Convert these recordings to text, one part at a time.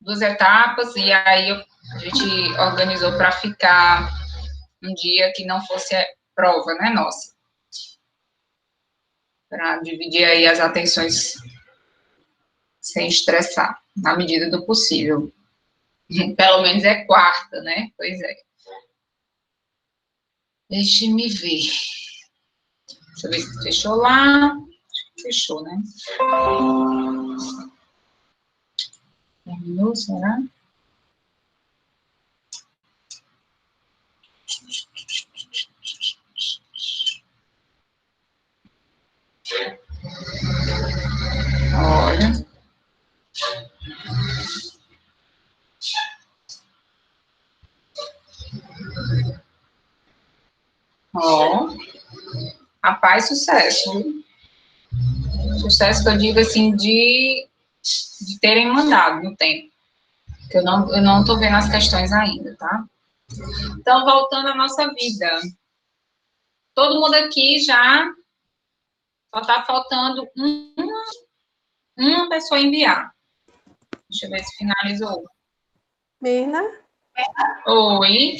duas etapas, e aí a gente organizou para ficar um dia que não fosse prova, né, nossa. Para dividir aí as atenções sem estressar, na medida do possível. Pelo menos é quarta, né? Pois é. Deixe-me ver. Deixa eu ver se fechou lá. Fechou, né? Terminou, será? Olha. Ó. Rapaz, sucesso. Sucesso que eu digo assim, de terem mandado no tempo. Que eu não tô vendo as questões ainda, tá? Então, voltando à nossa vida. Todo mundo aqui já só tá faltando uma pessoa enviar. Deixa eu ver se finalizou. Mirna? Oi.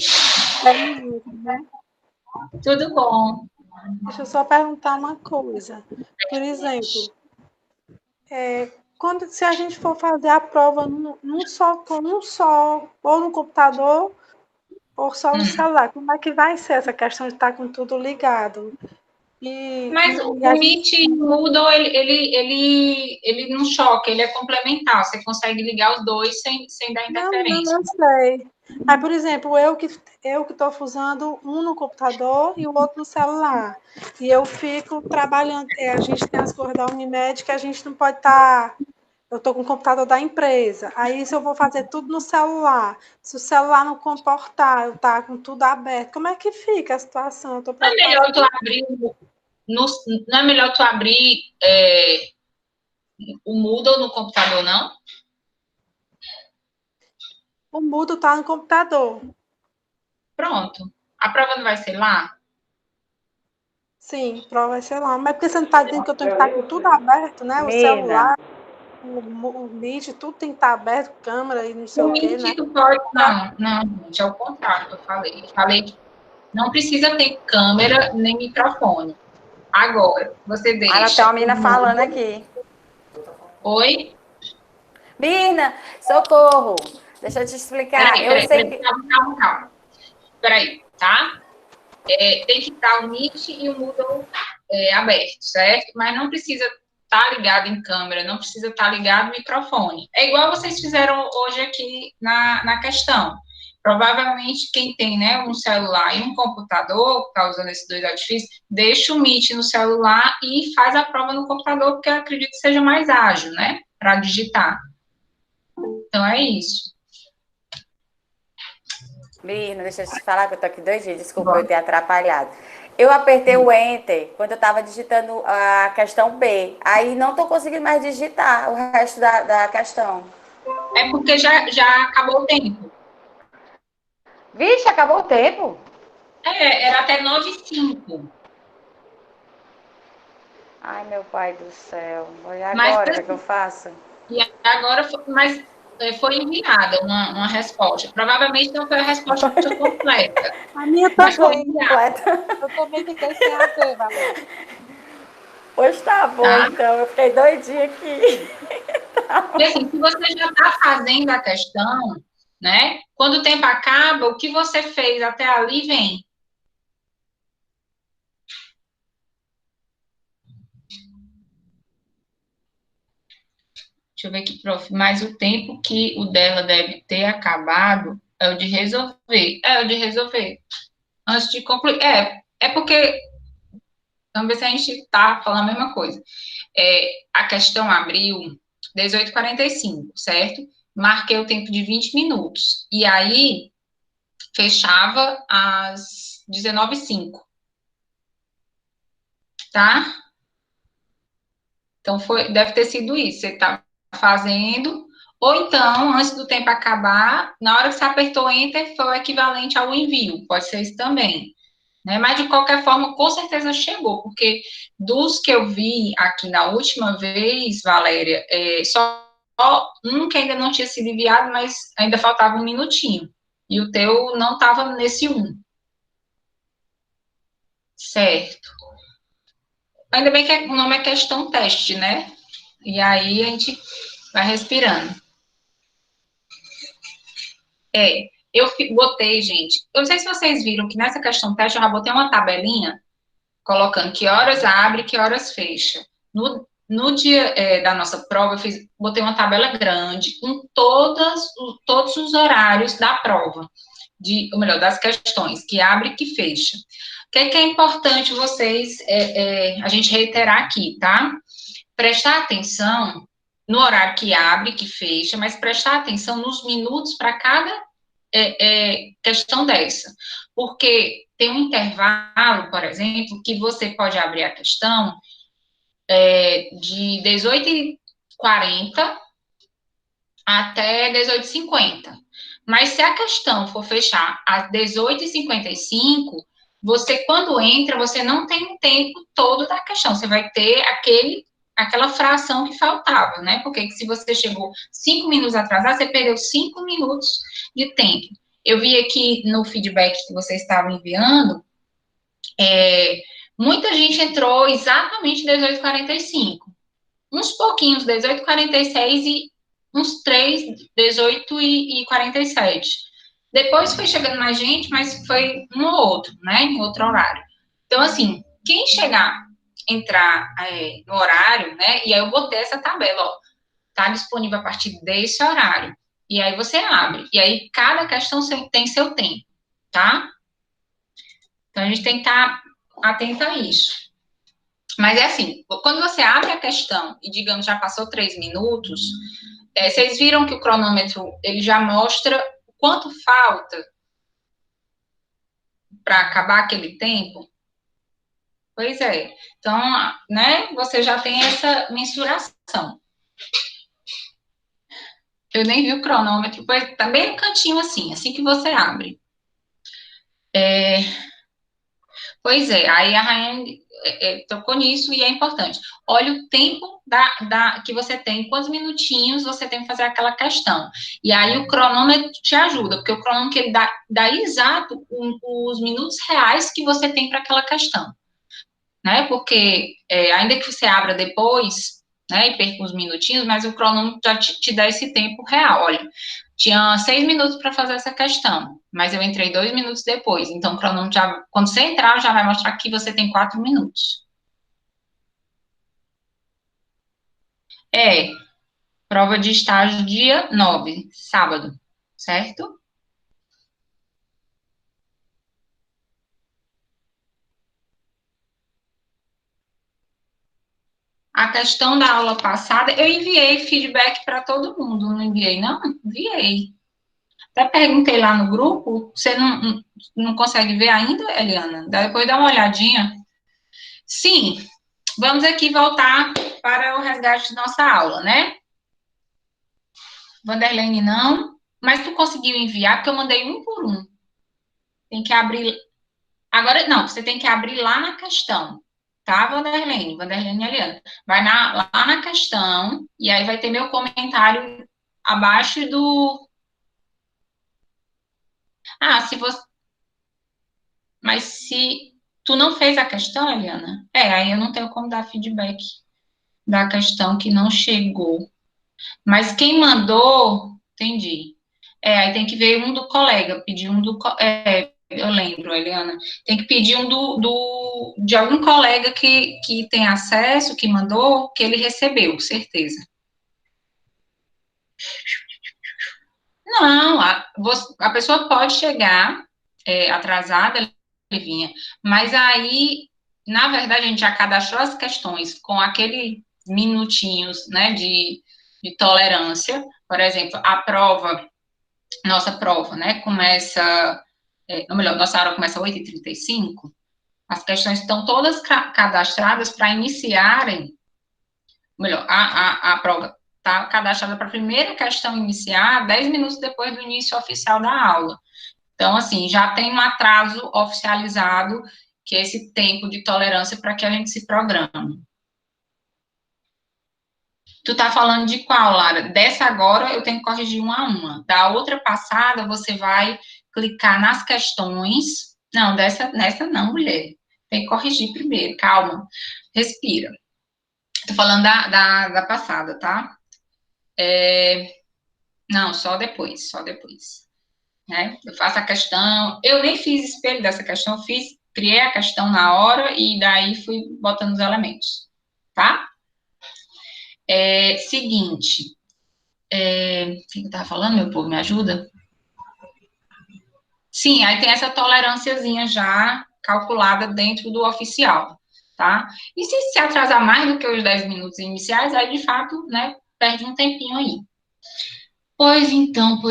Tudo bom. Deixa eu só perguntar uma coisa. Por exemplo, se a gente for fazer a prova com um só, ou no computador, ou só no celular, como é que vai ser essa questão de estar com tudo ligado? Mas o Meet e o Moodle, ele não choca, ele é complementar. Você consegue ligar os dois sem dar interferência. Não, eu sei. Mas, por exemplo, eu que estou usando um no computador e o outro no celular. E eu fico trabalhando. A gente tem as coisas da Unimed que a gente não pode estar. Eu estou com o computador da empresa. Aí, se eu vou fazer tudo no celular, se o celular não comportar, eu estar com tudo aberto, como é que fica a situação? Eu estou preocupada. Não é melhor tu abrir o Moodle no computador, não? O Moodle está no computador. Pronto. A prova não vai ser lá? Sim, a prova vai ser lá. Mas porque você não está dizendo que eu tenho que estar com tudo aberto, né? O celular, o Meet, tudo tem que estar aberto, câmera e não sei o quê, né? Tu pode... Não, gente, é o contrário que eu falei. Eu falei que não precisa ter câmera nem microfone. Agora, você deixa... Ela tem uma menina falando aqui. Oi? Mirna, socorro! Deixa eu te explicar. Calma. Peraí, tá? Tem que estar o Meet e o Moodle aberto, certo? Mas não precisa estar ligado em câmera, não precisa estar ligado no microfone. É igual vocês fizeram hoje aqui na questão. Provavelmente quem tem, né, um celular e um computador, que está usando esses dois artifícios, deixa o Meet no celular e faz a prova no computador, porque eu acredito que seja mais ágil, né, para digitar. Então, é isso. Mirna, deixa eu te falar que eu tô aqui 2 dias, desculpa eu ter atrapalhado. Eu apertei o Enter quando eu estava digitando a questão B. Aí não estou conseguindo mais digitar o resto da questão. É porque já acabou o tempo. Vixe, acabou o tempo? Era até 9h05. Ai, meu pai do céu. E agora, o que eu faço? E agora, mas foi enviada uma resposta. Provavelmente não foi a resposta completa. A minha também. Eu também fiquei sem a ver, Valéria. Pois tá bom, tá? Então. Eu fiquei doidinha aqui. E assim, se você já está fazendo a questão, né? Quando o tempo acaba, o que você fez até ali vem. Deixa eu ver aqui, prof. Mas o tempo que o dela deve ter acabado é o de resolver. É o de resolver. Antes de concluir. É porque... Vamos ver se a gente está falando a mesma coisa. A questão abriu 18h45, certo? Marquei o tempo de 20 minutos. E aí, fechava às 19h05. Tá? Então, deve ter sido isso. Você está fazendo... Ou então, antes do tempo acabar, na hora que você apertou Enter, foi o equivalente ao envio. Pode ser isso também. Né? Mas, de qualquer forma, com certeza chegou, porque dos que eu vi aqui na última vez, Valéria, só um que ainda não tinha sido enviado, mas ainda faltava um minutinho. E o teu não estava nesse um. Certo. Ainda bem que o nome é questão teste, né? E aí a gente vai respirando. Eu botei, gente. Eu não sei se vocês viram que nessa questão teste eu já botei uma tabelinha colocando que horas abre, que horas fecha. No dia da nossa prova, botei uma tabela grande com todos os horários da prova, ou melhor, das questões, que abre e que fecha. O que é importante vocês, a gente reiterar aqui, tá? Prestar atenção no horário que abre, que fecha, mas prestar atenção nos minutos para cada questão dessa. Porque tem um intervalo, por exemplo, que você pode abrir a questão de 18h40 até 18h50. Mas se a questão for fechar às 18h55, você, quando entra, você não tem o tempo todo da questão. Você vai ter aquela fração que faltava, né? Porque se você chegou 5 minutos atrasado, você perdeu 5 minutos de tempo. Eu vi aqui no feedback que vocês estavam enviando, muita gente entrou exatamente 18h45. Uns pouquinhos, 18h46 e uns 3, 18h47. Depois foi chegando mais gente, mas foi um ou outro, né? Em outro horário. Então, assim, quem entrar no horário, né? E aí eu botei essa tabela, ó. Tá disponível a partir desse horário. E aí você abre. E aí cada questão tem seu tempo, tá? Então a gente tem que estar atento a isso. Mas é assim, quando você abre a questão e, digamos, já passou 3 minutos, vocês viram que o cronômetro, ele já mostra o quanto falta para acabar aquele tempo? Pois é. Então, né, você já tem essa mensuração. Eu nem vi o cronômetro, pois tá bem no cantinho assim que você abre. Pois é, aí a Rayane tocou nisso e é importante. Olha o tempo que você tem, quantos minutinhos você tem que fazer aquela questão. E aí o cronômetro te ajuda, porque o cronômetro ele dá exato os minutos reais que você tem para aquela questão. Né? Porque ainda que você abra depois, né, e perca uns minutinhos, mas o cronômetro já te dá esse tempo real. Olha, tinha 6 minutos para fazer essa questão, mas eu entrei 2 minutos depois. Então, o cronômetro quando você entrar, já vai mostrar que você tem 4 minutos. Prova de estágio dia 9, sábado, certo? A questão da aula passada, eu enviei feedback para todo mundo, não enviei, não? Enviei. Até perguntei lá no grupo, você não consegue ver ainda, Eliana? Depois dá uma olhadinha. Sim, vamos aqui voltar para o resgate de nossa aula, né? Vanderlene não, mas tu conseguiu enviar, porque eu mandei um por um. Tem que abrir... Agora, não, você tem que abrir lá na questão, tá, Vanderlene? Vanderlene e Eliana. Vai lá na questão, e aí vai ter meu comentário abaixo do... se você... Mas se tu não fez a questão, Eliana, aí eu não tenho como dar feedback da questão que não chegou. Mas quem mandou, entendi. Aí tem que ver um do colega, pedir um do... eu lembro, Eliana. Tem que pedir um de algum colega que tem acesso, que mandou, que ele recebeu, certeza. Não, a pessoa pode chegar atrasada, Livinha, mas aí, na verdade, a gente já cadastrou as questões com aqueles minutinhos, né, de tolerância. Por exemplo, nossa prova, né, começa, ou melhor, nossa aula começa às 8h35, as questões estão todas cadastradas para iniciarem, melhor, a prova está cadastrada para a primeira questão iniciar 10 minutos depois do início oficial da aula. Então, assim, já tem um atraso oficializado, que é esse tempo de tolerância para que a gente se programe. Tu tá falando de qual, Lara? Dessa agora eu tenho que corrigir uma a uma. Da outra passada, você vai clicar nas questões. Não, nessa não, mulher. Tem que corrigir primeiro, calma. Respira. Tô falando da passada, tá? Não, só depois, só depois. Né? Eu faço a questão. Eu nem fiz espelho dessa questão, eu criei a questão na hora e daí fui botando os elementos, tá? Seguinte. O que eu estava falando, meu povo? Me ajuda? Sim, aí tem essa tolerânciazinha já calculada dentro do oficial, tá? E se atrasar mais do que os 10 minutos iniciais, aí de fato, né, perde um tempinho aí. Pois então,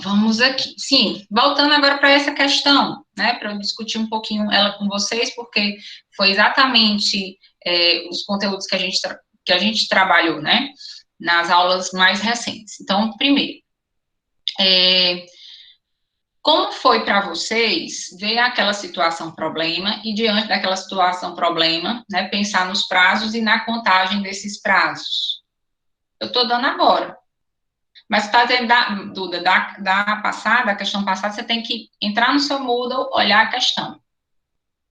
vamos aqui. Sim, voltando agora para essa questão, né, para eu discutir um pouquinho ela com vocês, porque foi exatamente os conteúdos que a gente trabalhou, né, nas aulas mais recentes. Então, primeiro, como foi para vocês ver aquela situação problema e, diante daquela situação problema, né, pensar nos prazos e na contagem desses prazos? Eu estou dando agora. Mas está dizendo, Duda, da passada, a questão passada, você tem que entrar no seu Moodle, olhar a questão.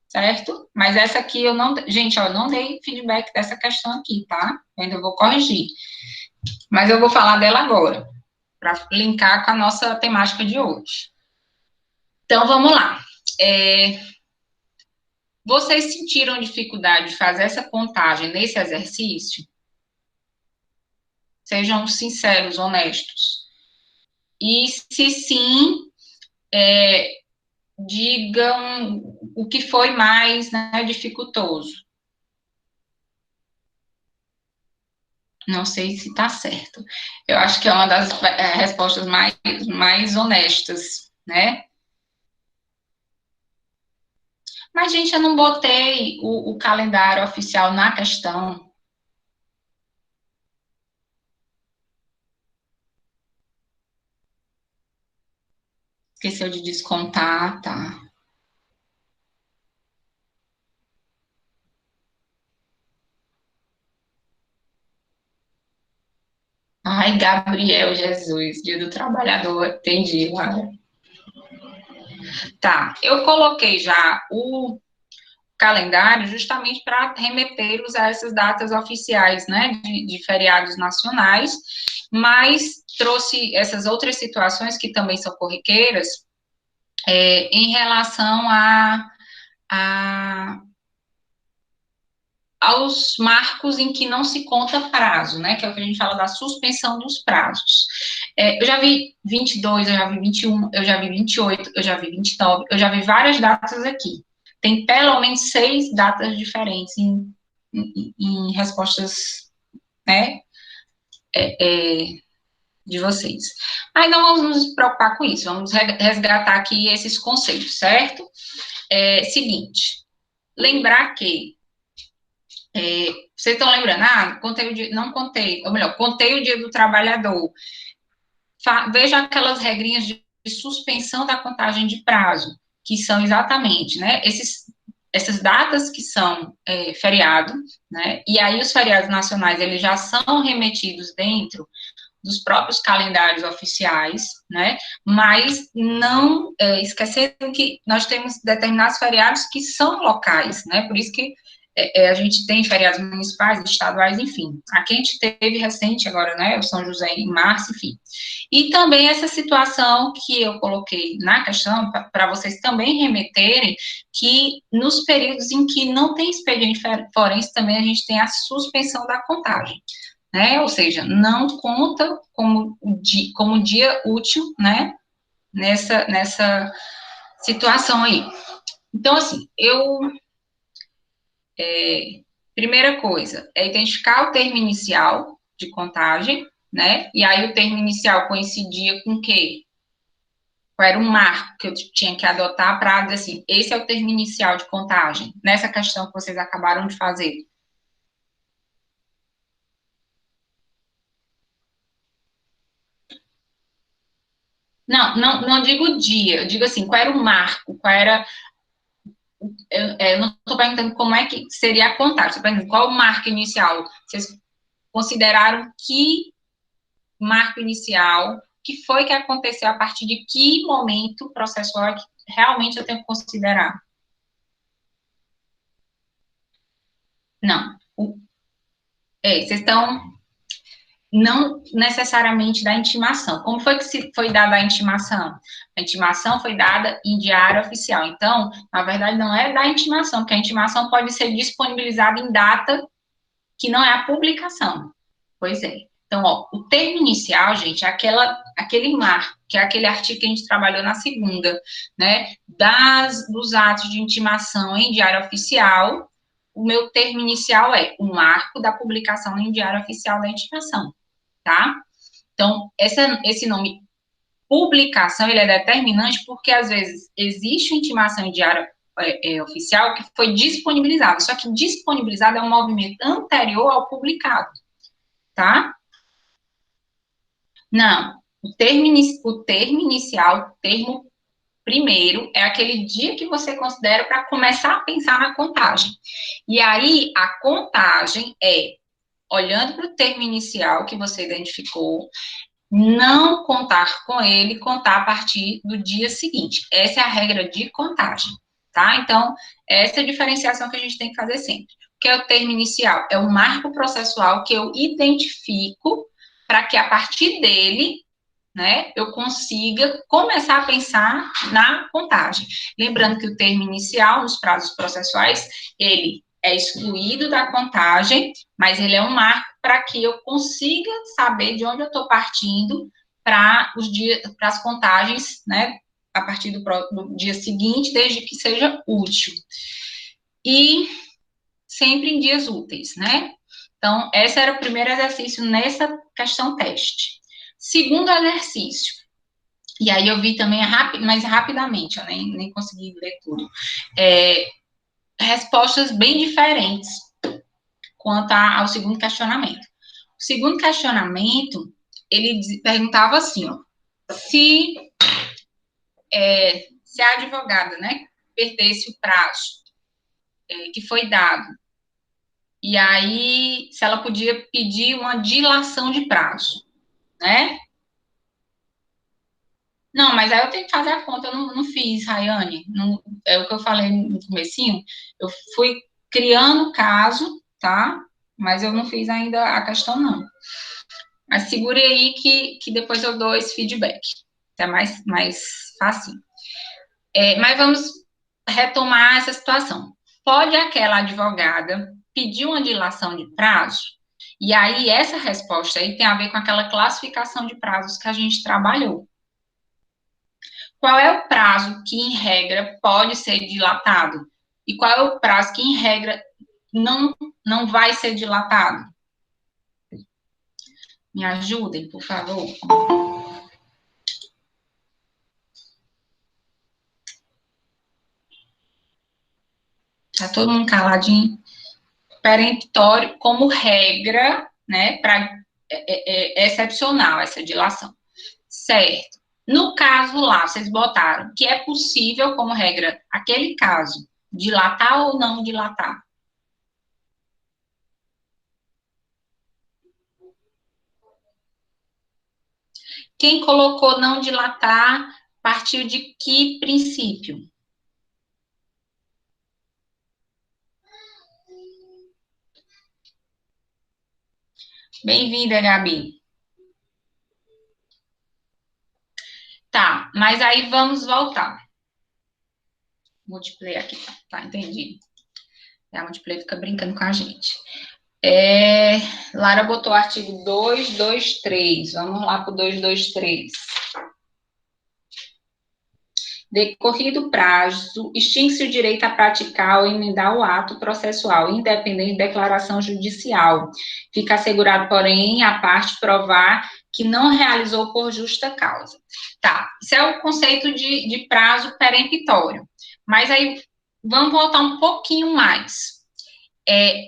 Certo? Mas essa aqui eu não... Gente, ó, eu não dei feedback dessa questão aqui, tá? Eu ainda vou corrigir. Mas eu vou falar dela agora, para linkar com a nossa temática de hoje. Então, vamos lá. Vocês sentiram dificuldade de fazer essa contagem nesse exercício? Sejam sinceros, honestos. E se sim, digam o que foi mais, né, dificultoso. Não sei se está certo. Eu acho que é uma das respostas mais honestas, né? Mas, gente, eu não botei o calendário oficial na questão. Esqueceu de descontar, tá? Ai, Gabriel Jesus, Dia do Trabalhador, entendi, Lara. Tá, eu coloquei já o calendário justamente para remetê-los a essas datas oficiais, né, de feriados nacionais, mas trouxe essas outras situações que também são corriqueiras em relação aos marcos em que não se conta prazo, né, que é o que a gente fala da suspensão dos prazos. Eu já vi 22, eu já vi 21, eu já vi 28, eu já vi 29, eu já vi várias datas aqui. Tem pelo menos 6 datas diferentes em respostas, né, de vocês. Aí não vamos nos preocupar com isso, vamos resgatar aqui esses conceitos, certo? Seguinte, lembrar que vocês estão lembrando? Não contei, ou melhor, contei o Dia do Trabalhador. Veja aquelas regrinhas de suspensão da contagem de prazo, que são exatamente, né, essas datas que são feriado, né, e aí os feriados nacionais, eles já são remetidos dentro dos próprios calendários oficiais, né, mas não esquecendo que nós temos determinados feriados que são locais, né, por isso que a gente tem feriados municipais, estaduais, enfim. Aqui a gente teve recente agora, né, o São José em março, enfim. E também essa situação que eu coloquei na questão, para vocês também remeterem, que nos períodos em que não tem expediente forense, também a gente tem a suspensão da contagem, né, ou seja, não conta como dia útil, né, nessa situação aí. Então, assim, primeira coisa, é identificar o termo inicial de contagem, né? E aí o termo inicial coincidia com o quê? Qual era o marco que eu tinha que adotar para dizer assim, esse é o termo inicial de contagem, nessa questão que vocês acabaram de fazer. Não digo dia, eu digo assim, qual era o marco, qual era... Eu não estou perguntando como é que seria a contagem, estou perguntando qual o marco inicial. Vocês consideraram que marco inicial, que foi que aconteceu a partir de que momento processual que realmente eu tenho que considerar? Não. Vocês estão não necessariamente da intimação. Como foi que foi dada a intimação? A intimação foi dada em diário oficial. Então, na verdade, não é da intimação, porque a intimação pode ser disponibilizada em data que não é a publicação. Pois é. Então, ó, o termo inicial, gente, é aquele marco, que é aquele artigo que a gente trabalhou na segunda, né? Dos atos de intimação em diário oficial, o meu termo inicial é o marco da publicação em diário oficial da intimação, tá? Então, esse nome publicação, ele é determinante porque, às vezes, existe uma intimação em diário oficial que foi disponibilizada, só que disponibilizada é um movimento anterior ao publicado, tá? Não, o termo inicial, o termo primeiro, é aquele dia que você considera para começar a pensar na contagem. E aí, a contagem é, olhando para o termo inicial que você identificou, não contar com ele, contar a partir do dia seguinte. Essa é a regra de contagem, tá? Então, essa é a diferenciação que a gente tem que fazer sempre. O que é o termo inicial? É o marco processual que eu identifico para que, a partir dele, né, eu consiga começar a pensar na contagem. Lembrando que o termo inicial, nos prazos processuais, ele é excluído da contagem, mas ele é um marco para que eu consiga saber de onde eu estou partindo para as contagens, né, a partir do dia seguinte, desde que seja útil. E sempre em dias úteis, né? Então, esse era o primeiro exercício nessa questão teste. Segundo exercício, e aí eu vi também, mas rapidamente, eu nem consegui ler tudo, respostas bem diferentes quanto ao segundo questionamento. O segundo questionamento, ele perguntava assim, ó, se a advogada, né, perdesse o prazo que foi dado, e aí se ela podia pedir uma dilação de prazo, né? Não, mas aí eu tenho que fazer a conta, eu não fiz, Rayane, é o que eu falei no comecinho, eu fui criando o caso, tá? Mas eu não fiz ainda a questão, não. Mas segure aí que depois eu dou esse feedback, é mais fácil. Mas vamos retomar essa situação. Pode aquela advogada pedir uma dilação de prazo? E aí, essa resposta aí tem a ver com aquela classificação de prazos que a gente trabalhou. Qual é o prazo que, em regra, pode ser dilatado? E qual é o prazo que, em regra, não vai ser dilatado? Me ajudem, por favor. Tá todo mundo caladinho? Peremptório, como regra, né, excepcional, essa dilação. Certo. No caso lá, vocês botaram que é possível, como regra, aquele caso, dilatar ou não dilatar? Quem colocou não dilatar partiu de que princípio? Bem-vinda, Gabi. Tá, mas aí vamos voltar. Multiplayer aqui, tá, entendi. A multiplayer fica brincando com a gente. Lara botou o artigo 223. Vamos lá para o 223. Decorrido o prazo, extingue-se o direito a praticar ou emendar o ato processual, independente de declaração judicial. Fica assegurado, porém, a parte provar que não realizou por justa causa. Tá, isso é o conceito de prazo peremptório. Mas aí, vamos voltar um pouquinho mais.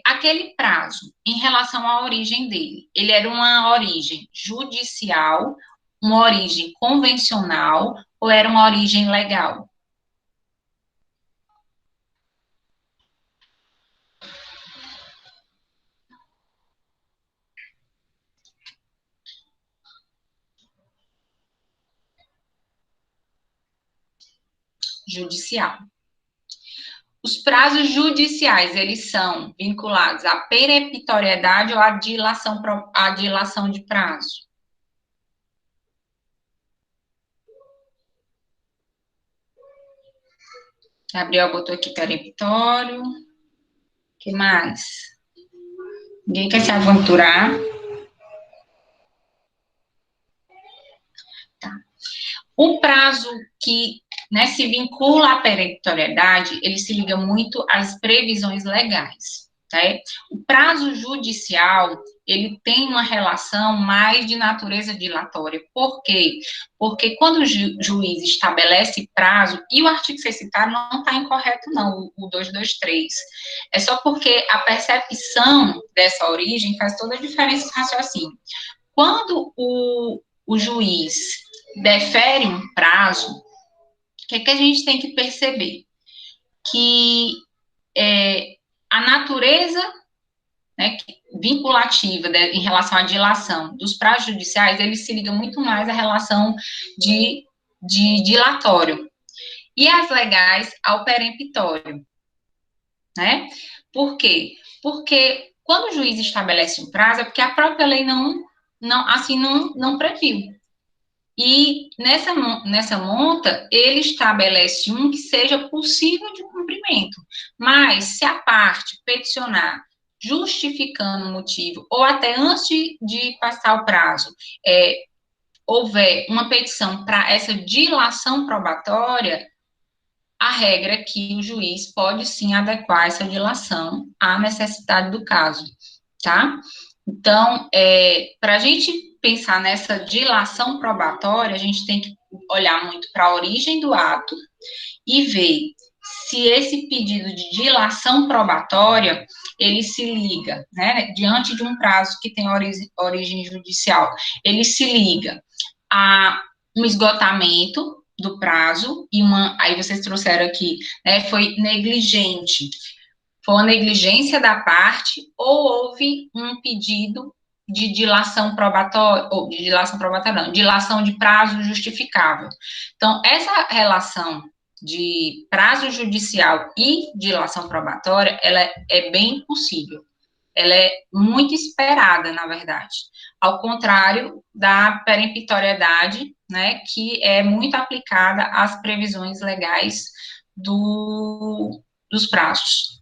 Aquele prazo, em relação à origem dele, ele era uma origem judicial, uma origem convencional ou era uma origem legal? judicial. Os prazos judiciais, eles são vinculados à peremptoriedade ou à dilação de prazo? Gabriel botou aqui peremptório. O que mais? Ninguém quer se aventurar? Tá. O prazo que, né, se vincula à peremptoriedade, ele se liga muito às previsões legais, tá? O prazo judicial, ele tem uma relação mais de natureza dilatória. Por quê? Porque quando o juiz estabelece prazo, e o artigo que vocês citaram não está incorreto, não, o 223. É só porque a percepção dessa origem faz toda a diferença no raciocínio. Quando o juiz defere um prazo, o que é que a gente tem que perceber? Que a natureza, né, vinculativa em relação à dilação dos prazos judiciais, ele se liga muito mais à relação de dilatório. E as legais ao peremptório, né? Por quê? Porque quando o juiz estabelece um prazo, é porque a própria lei não previu. E nessa monta, ele estabelece um que seja possível de cumprimento. Mas, se a parte peticionar justificando o motivo, ou até antes de passar o prazo, houver uma petição para essa dilação probatória, a regra é que o juiz pode sim adequar essa dilação à necessidade do caso, tá? Então, para a gente pensar nessa dilação probatória, a gente tem que olhar muito para a origem do ato e ver se esse pedido de dilação probatória, ele se liga, né, diante de um prazo que tem origem judicial, ele se liga a um esgotamento do prazo, aí vocês trouxeram aqui, né, foi negligente, foi uma negligência da parte, ou houve um pedido de dilação probatória, ou de dilação probatória não, dilação de prazo justificável. Então, essa relação de prazo judicial e dilação probatória, ela é bem possível. Ela é muito esperada, na verdade. Ao contrário da peremptoriedade, né, que é muito aplicada às previsões legais dos prazos,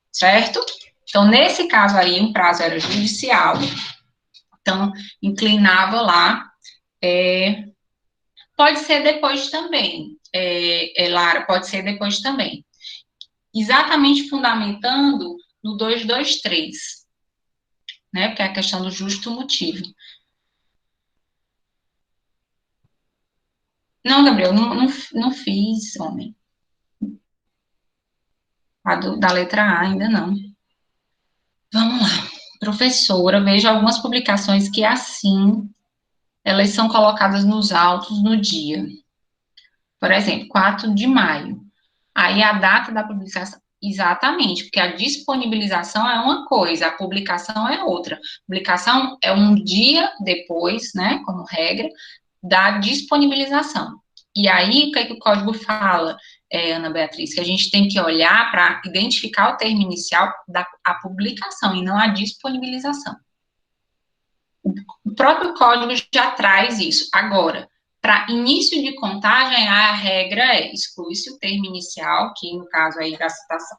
certo? Então, nesse caso aí, um prazo era judicial, então, inclinava lá, pode ser depois também, Lara, pode ser depois também. Exatamente fundamentando no 223, né, porque é a questão do justo motivo. Não, Gabriel, não fiz, homem. Da letra A ainda não. Vamos lá. Professora, vejo algumas publicações que assim, elas são colocadas nos autos no dia. Por exemplo, 4 de maio. Aí a data da publicação, exatamente, porque a disponibilização é uma coisa, a publicação é outra. A publicação é um dia depois, né, como regra, da disponibilização. E aí, o que é que o código fala, Ana Beatriz? Que a gente tem que olhar para identificar o termo inicial da publicação e não a disponibilização. O próprio código já traz isso. Agora, para início de contagem, a regra exclui-se o termo inicial, que no caso aí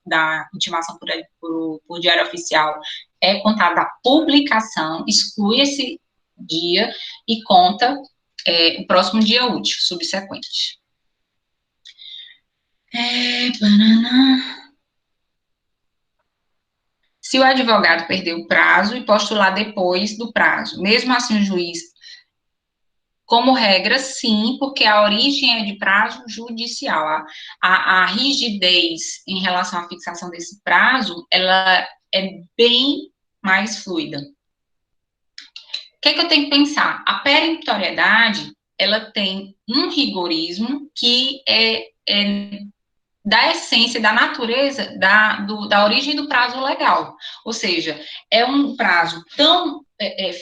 da intimação por diário oficial é contada a publicação, exclui esse dia e conta o próximo dia útil, subsequente. Se o advogado perder o prazo e postular depois do prazo, mesmo assim o juiz, como regra, sim, porque a origem é de prazo judicial. A rigidez em relação à fixação desse prazo, ela é bem mais fluida. O que é que eu tenho que pensar? A peremptoriedade, ela tem um rigorismo que é da essência, da natureza, da origem do prazo legal. Ou seja, é um prazo tão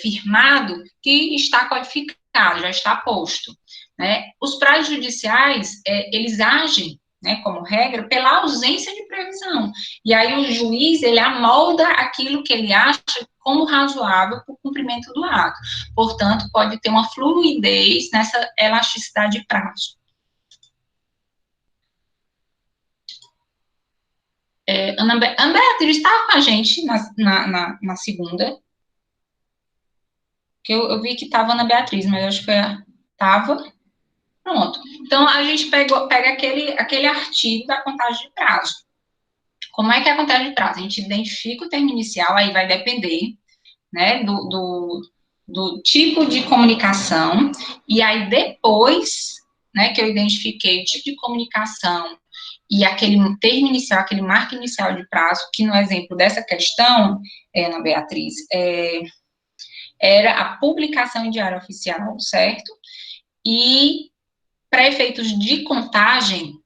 firmado que está codificado, já está posto, né? Os prazos judiciais, eles agem, né, como regra, pela ausência de previsão. E aí o juiz, ele amolda aquilo que ele acha como razoável para o cumprimento do ato. Portanto, pode ter uma fluidez nessa elasticidade de prazo. Ana Beatriz estava com a gente na segunda, que eu vi que estava Ana Beatriz, mas eu acho que estava. Pronto. Então, a gente pega aquele artigo da contagem de prazo. Como é que é a contagem de prazo? A gente identifica o termo inicial, aí vai depender, né, do tipo de comunicação, e aí depois, né, que eu identifiquei o tipo de comunicação e aquele termo inicial, aquele marco inicial de prazo, que no exemplo dessa questão, Ana Beatriz, era a publicação em diário oficial, certo? E para efeitos de contagem,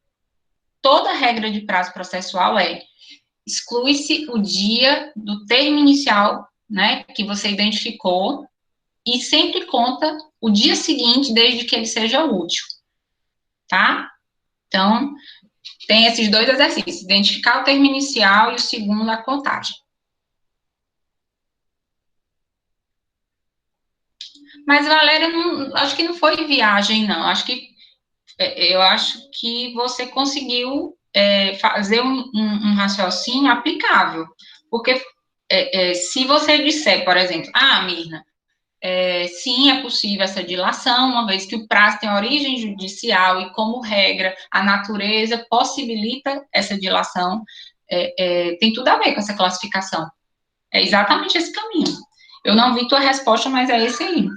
toda regra de prazo processual exclui-se o dia do termo inicial, né, que você identificou, e sempre conta o dia seguinte, desde que ele seja útil, tá? Então, tem esses dois exercícios, identificar o termo inicial e o segundo, a contagem. Mas, Valéria, acho que não foi viagem, não. Eu acho que você conseguiu fazer um raciocínio aplicável. Porque se você disser, por exemplo, Mirna, sim, é possível essa dilação, uma vez que o prazo tem origem judicial e, como regra, a natureza possibilita essa dilação, tem tudo a ver com essa classificação. É exatamente esse caminho. Eu não vi tua resposta, mas é esse aí.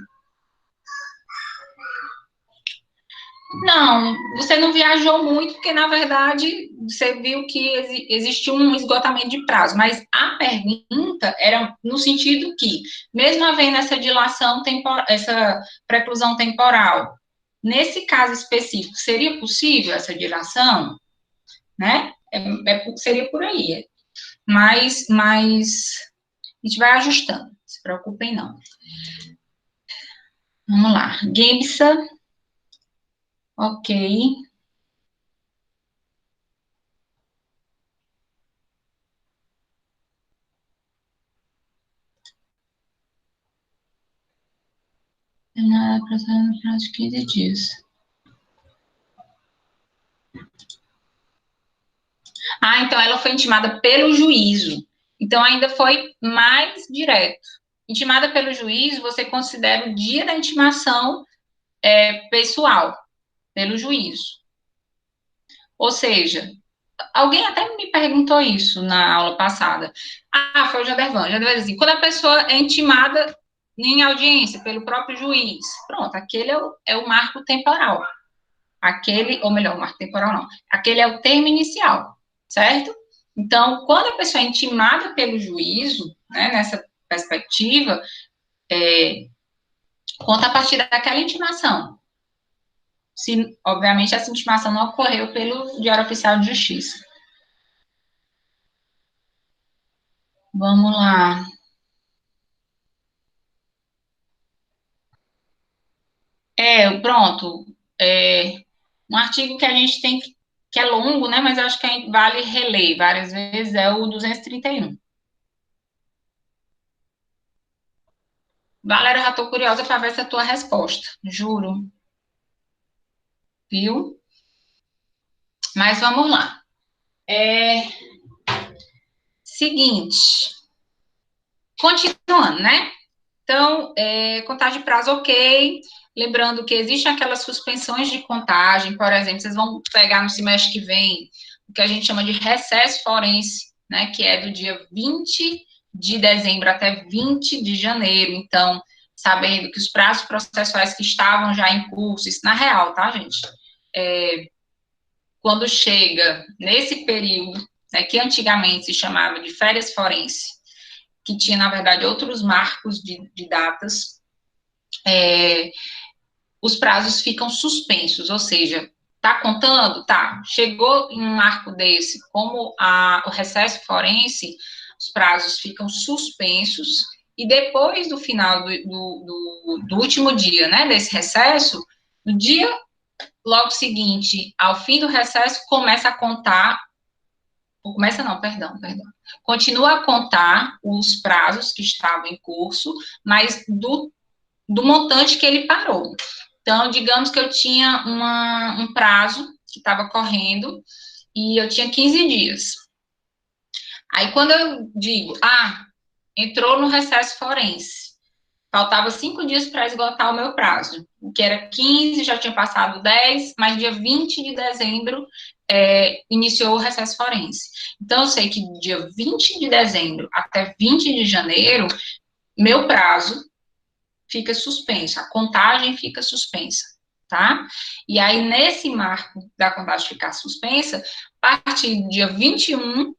Não, você não viajou muito, porque, na verdade, você viu que existiu um esgotamento de prazo, mas a pergunta era no sentido que, mesmo havendo essa dilação, essa preclusão temporal, nesse caso específico, seria possível essa dilação? Né? Seria por aí. Mas a gente vai ajustando, não se preocupem não. Vamos lá, Gibson. Ok. Na prazo de 15 dias. Então ela foi intimada pelo juízo. Então ainda foi mais direto. Intimada pelo juízo, você considera o dia da intimação pessoal, pelo juízo. Ou seja, alguém até me perguntou isso na aula passada. Foi o Jadervan. Jadervan diz assim, quando a pessoa é intimada em audiência pelo próprio juiz, pronto, aquele é o marco temporal. Ou melhor, o marco temporal não. Aquele é o termo inicial, certo? Então, quando a pessoa é intimada pelo juízo, né, nessa perspectiva, conta a partir daquela intimação. Se, obviamente, essa intimação não ocorreu pelo Diário Oficial de Justiça. Vamos lá. Pronto. Um artigo que a gente tem que é longo, né, mas acho que vale reler várias vezes, é o 231. Valéria, eu já estou curiosa para ver essa tua resposta, juro. Viu? Mas vamos lá. Seguinte. Continuando, né? Então, contagem de prazo, ok. Lembrando que existem aquelas suspensões de contagem, por exemplo, vocês vão pegar no semestre que vem o que a gente chama de recesso forense, né? Que é do dia 20 de dezembro até 20 de janeiro. Então, sabendo que os prazos processuais que estavam já em curso, isso na real, tá, gente? Quando chega nesse período, né, que antigamente se chamava de férias forense, que tinha, na verdade, outros marcos de datas, os prazos ficam suspensos, ou seja, tá contando? Tá. Chegou em um marco desse, como o recesso forense, os prazos ficam suspensos, e depois do final do último dia, né, desse recesso, no dia logo seguinte, ao fim do recesso, começa a contar, começa não, perdão. Continua a contar os prazos que estavam em curso, mas do montante que ele parou. Então, digamos que eu tinha um prazo que estava correndo e eu tinha 15 dias. Aí, quando eu digo, entrou no recesso forense, faltava 5 dias para esgotar o meu prazo, o que era 15, já tinha passado 10, mas dia 20 de dezembro iniciou o recesso forense. Então, eu sei que dia 20 de dezembro até 20 de janeiro, meu prazo fica suspenso, a contagem fica suspensa, tá? E aí, nesse marco da contagem ficar suspensa, a partir do dia 21,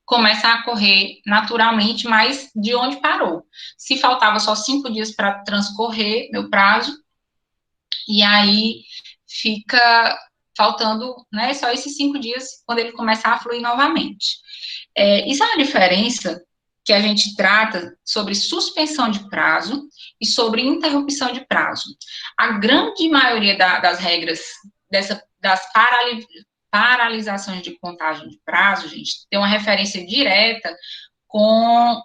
começa a correr naturalmente, mas de onde parou. Se faltava só 5 dias para transcorrer meu prazo, e aí fica faltando, né, só esses 5 dias quando ele começar a fluir novamente. Isso é uma diferença que a gente trata sobre suspensão de prazo e sobre interrupção de prazo. A grande maioria das regras das paralisações de contagem de prazo, gente, tem uma referência direta com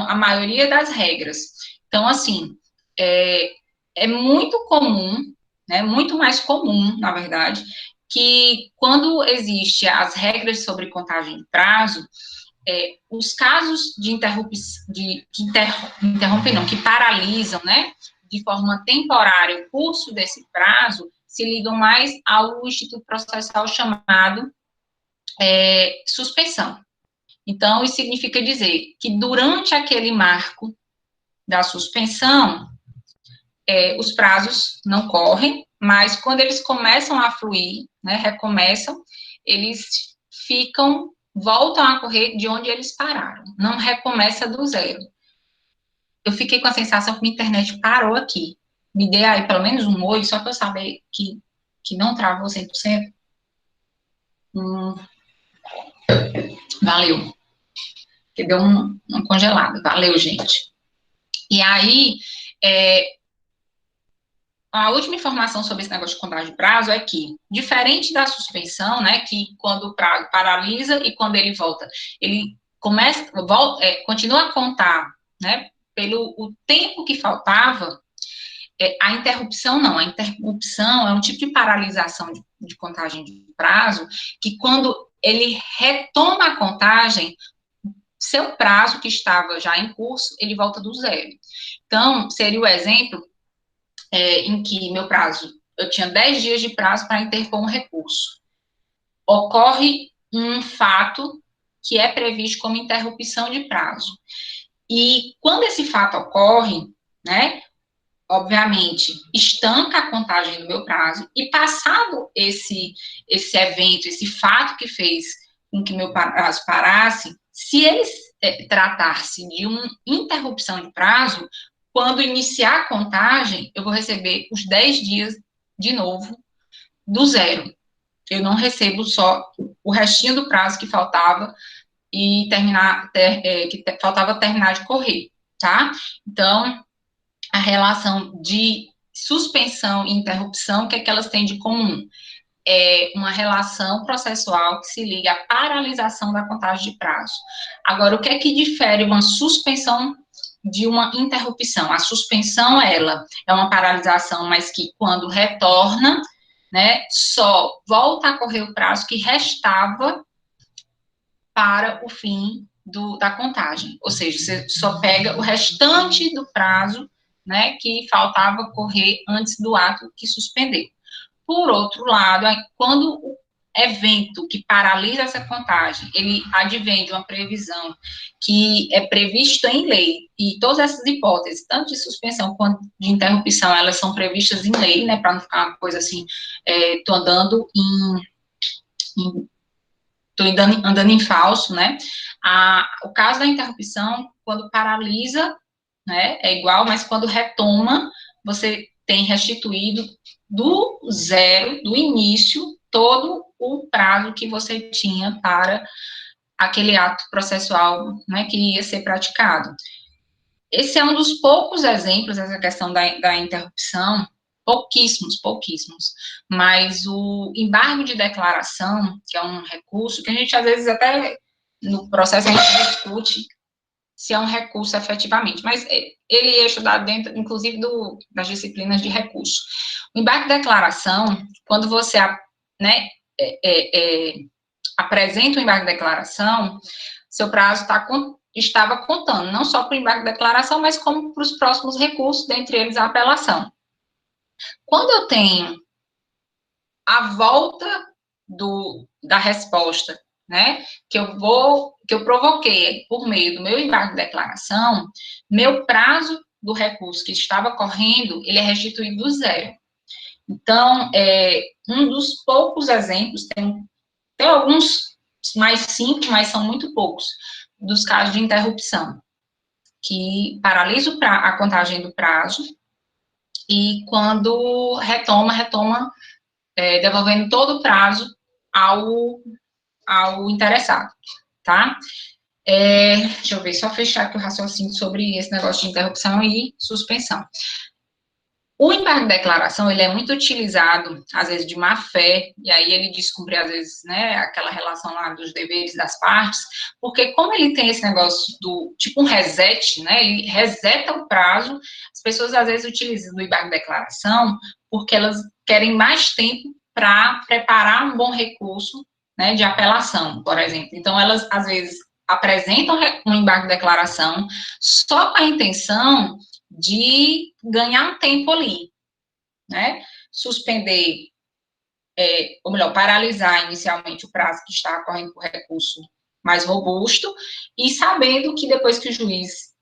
a maioria das regras. Então, assim, é muito comum, né, muito mais comum, na verdade, que quando existe as regras sobre contagem de prazo, os casos de que paralisam, né, de forma temporária o curso desse prazo, se ligam mais ao instituto processual chamado suspensão. Então, isso significa dizer que durante aquele marco da suspensão, os prazos não correm, mas quando eles começam a fluir, né, recomeçam, eles voltam a correr de onde eles pararam, não recomeça do zero. Eu fiquei com a sensação que minha internet parou aqui. Me dê aí pelo menos um oi, só para eu saber que não travou 100%. Valeu. Que deu um congelado. Valeu, gente. E aí, a última informação sobre esse negócio de contagem de prazo é que, diferente da suspensão, né, que quando o prazo paralisa e quando ele volta, ele continua a contar, né, pelo o tempo que faltava. A interrupção não, a interrupção é um tipo de paralisação de contagem de prazo, que quando ele retoma a contagem, seu prazo que estava já em curso, ele volta do zero. Então, seria o exemplo em que meu prazo, eu tinha 10 dias de prazo para interpor um recurso. Ocorre um fato que é previsto como interrupção de prazo. E quando esse fato ocorre, né, obviamente, estanca a contagem do meu prazo, e passado esse evento, esse fato que fez com que meu prazo parasse, se ele tratar-se de uma interrupção de prazo, quando iniciar a contagem, eu vou receber os 10 dias de novo do zero. Eu não recebo só o restinho do prazo que faltava e faltava terminar de correr, tá? Então, a relação de suspensão e interrupção, o que é que elas têm de comum? É uma relação processual que se liga à paralisação da contagem de prazo. Agora, o que é que difere uma suspensão de uma interrupção? A suspensão, ela é uma paralisação, mas que quando retorna, né, só volta a correr o prazo que restava para o fim da contagem. Ou seja, você só pega o restante do prazo, né, que faltava correr antes do ato que suspendeu. Por outro lado, quando o evento que paralisa essa contagem, ele advém de uma previsão que é prevista em lei, e todas essas hipóteses, tanto de suspensão quanto de interrupção, elas são previstas em lei, né, para não ficar uma coisa assim, tô andando em falso, né? O caso da interrupção, quando paralisa, né, é igual, mas quando retoma, você tem restituído do zero, do início, todo o prazo que você tinha para aquele ato processual, né, que ia ser praticado. Esse é um dos poucos exemplos, essa questão da interrupção, pouquíssimos, pouquíssimos. Mas o embargo de declaração, que é um recurso, que a gente, às vezes, até no processo a gente discute se é um recurso efetivamente, mas ele é estudado dentro, inclusive, das disciplinas de recurso. O embargo de declaração, quando você, né, apresenta o embargo de declaração, seu prazo estava contando, não só para o embargo de declaração, mas como para os próximos recursos, dentre eles a apelação. Quando eu tenho a volta da resposta, né, que eu provoquei por meio do meu embargo de declaração, meu prazo do recurso que estava correndo, ele é restituído do zero. Então, um dos poucos exemplos, tem alguns mais simples, mas são muito poucos, dos casos de interrupção, que paralisa a contagem do prazo, e quando retoma, devolvendo todo o prazo ao interessado, tá? Deixa eu ver, só fechar aqui o raciocínio sobre esse negócio de interrupção e suspensão. O embargo de declaração, ele é muito utilizado, às vezes, de má fé, e aí ele descumpre, às vezes, né, aquela relação lá dos deveres das partes, porque como ele tem esse negócio tipo um reset, né, ele reseta o prazo, as pessoas, às vezes, utilizam o embargo de declaração porque elas querem mais tempo para preparar um bom recurso, né, de apelação, por exemplo. Então, elas, às vezes, apresentam um embargo de declaração só com a intenção de ganhar um tempo ali, né? Suspender, ou melhor, paralisar inicialmente o prazo que está correndo por recurso mais robusto, e sabendo que depois que o juiz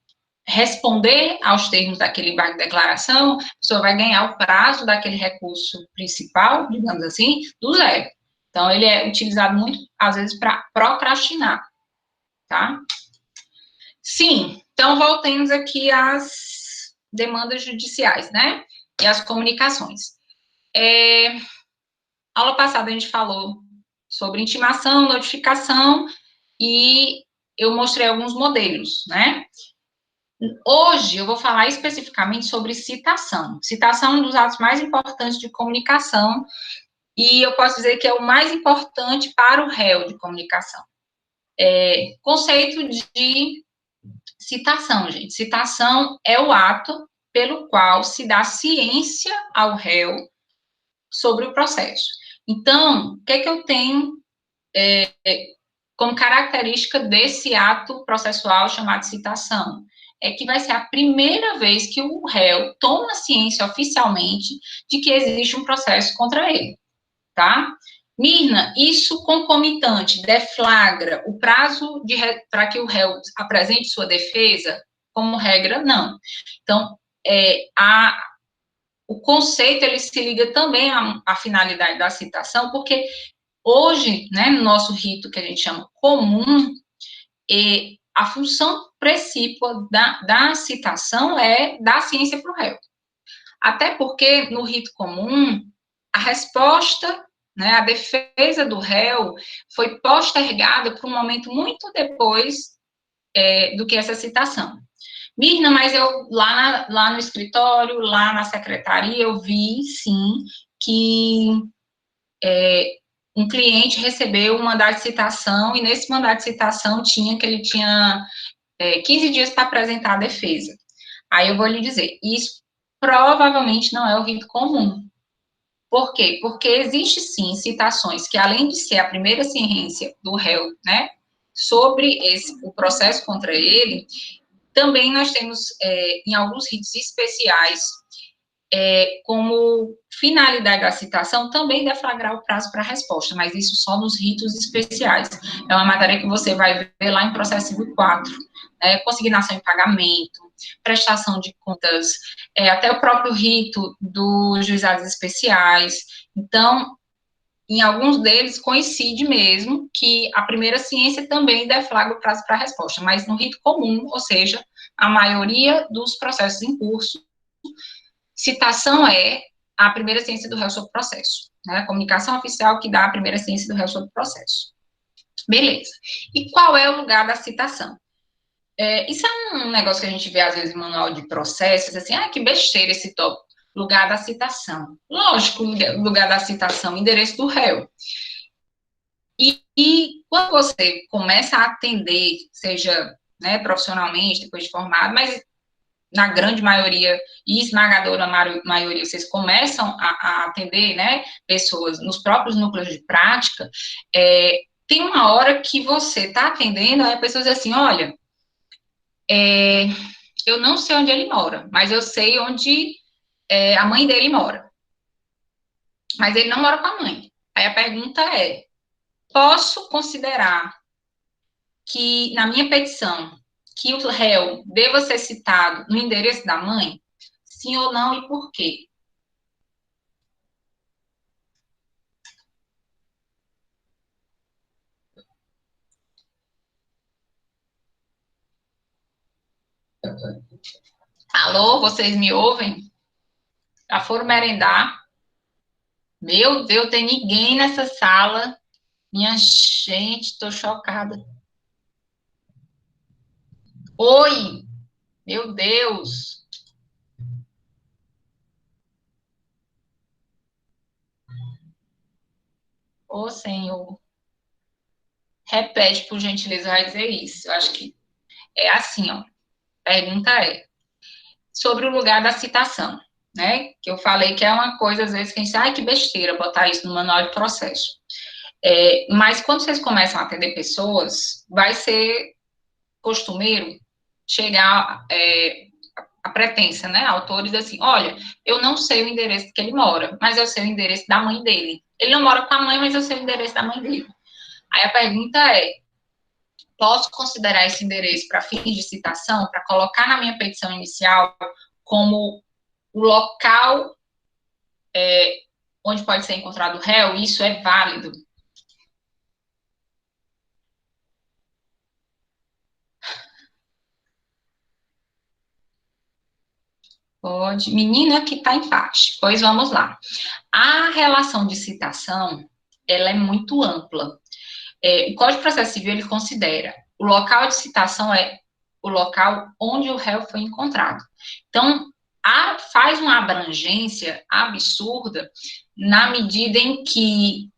responder aos termos daquele embargo de declaração, a pessoa vai ganhar o prazo daquele recurso principal, digamos assim, do zero. Então, ele é utilizado muito, às vezes, para procrastinar, tá? Sim, então voltemos aqui às demandas judiciais, né? E as comunicações. Aula passada a gente falou sobre intimação, notificação, e eu mostrei alguns modelos, né? Hoje eu vou falar especificamente sobre citação. Citação é um dos atos mais importantes de comunicação, e eu posso dizer que é o mais importante para o réu de comunicação. Conceito de citação, gente. Citação é o ato pelo qual se dá ciência ao réu sobre o processo. Então, o que é que eu tenho como característica desse ato processual chamado citação? É que vai ser a primeira vez que o réu toma ciência oficialmente de que existe um processo contra ele, tá? Mirna, isso concomitante deflagra o prazo para que o réu apresente sua defesa? Como regra, não. Então, o conceito, ele se liga também à finalidade da citação, porque hoje, né, no nosso rito que a gente chama comum, a função precípua da citação é dar ciência para o réu. Até porque, no rito comum, a resposta, né, a defesa do réu foi postergada para um momento muito depois do que essa citação. Mirna, mas eu lá no escritório, lá na secretaria, eu vi, sim, que um cliente recebeu um mandado de citação, e nesse mandado de citação que ele tinha 15 dias para apresentar a defesa. Aí eu vou lhe dizer, isso provavelmente não é o rito comum. Por quê? Porque existe, sim, citações que, além de ser a primeira ciência do réu, né, sobre o processo contra ele, também nós temos, em alguns ritos especiais, como finalidade da citação, também deflagrar o prazo para a resposta, mas isso só nos ritos especiais. É uma matéria que você vai ver lá em processo civil 4, consignação em pagamento, prestação de contas, até o próprio rito dos juizados especiais. Então, em alguns deles, coincide mesmo que a primeira ciência também deflagra o prazo para a resposta, mas no rito comum, ou seja, a maioria dos processos em curso, citação é a primeira ciência do réu sobre o processo, né? A comunicação oficial que dá a primeira ciência do réu sobre o processo. Beleza. E qual é o lugar da citação? Isso é um negócio que a gente vê, às vezes, em manual de processos, assim, que besteira esse tópico. lugar da citação. Lógico, lugar da citação, endereço do réu. E quando você começa a atender, seja, né, profissionalmente, depois de formado, mas na grande maioria e esmagadora maioria, vocês começam a atender, né, pessoas nos próprios núcleos de prática, tem uma hora que você está atendendo, aí a pessoa diz assim, olha, eu não sei onde ele mora, mas eu sei onde a mãe dele mora. Mas ele não mora com a mãe. Aí a pergunta é, posso considerar que, na minha petição, que o réu deva ser citado no endereço da mãe? Sim ou não e por quê? Alô, vocês me ouvem? Já foram merendar? Meu Deus, tem ninguém nessa sala. Minha gente, tô chocada. Oi, meu Deus. Ô, Senhor. Repete, por gentileza, vai dizer isso. Eu acho que é assim, ó. A pergunta é sobre o lugar da citação, né? Que eu falei que é uma coisa, às vezes, que a gente diz, ai, que besteira botar isso no manual de processo. Mas quando vocês começam a atender pessoas, vai ser costumeiro chegar a pretensa, né? Autores assim, olha, eu não sei o endereço que ele mora, mas eu sei o endereço da mãe dele. Ele não mora com a mãe, mas eu sei o endereço da mãe dele. Aí a pergunta é, posso considerar esse endereço para fins de citação, para colocar na minha petição inicial como o local onde pode ser encontrado o réu? Isso é válido? Pode. Menina que está empate. Pois vamos lá. A relação de citação, ela é muito ampla. O Código de Processo Civil, ele considera o local de citação é o local onde o réu foi encontrado. Então, faz uma abrangência absurda na medida em que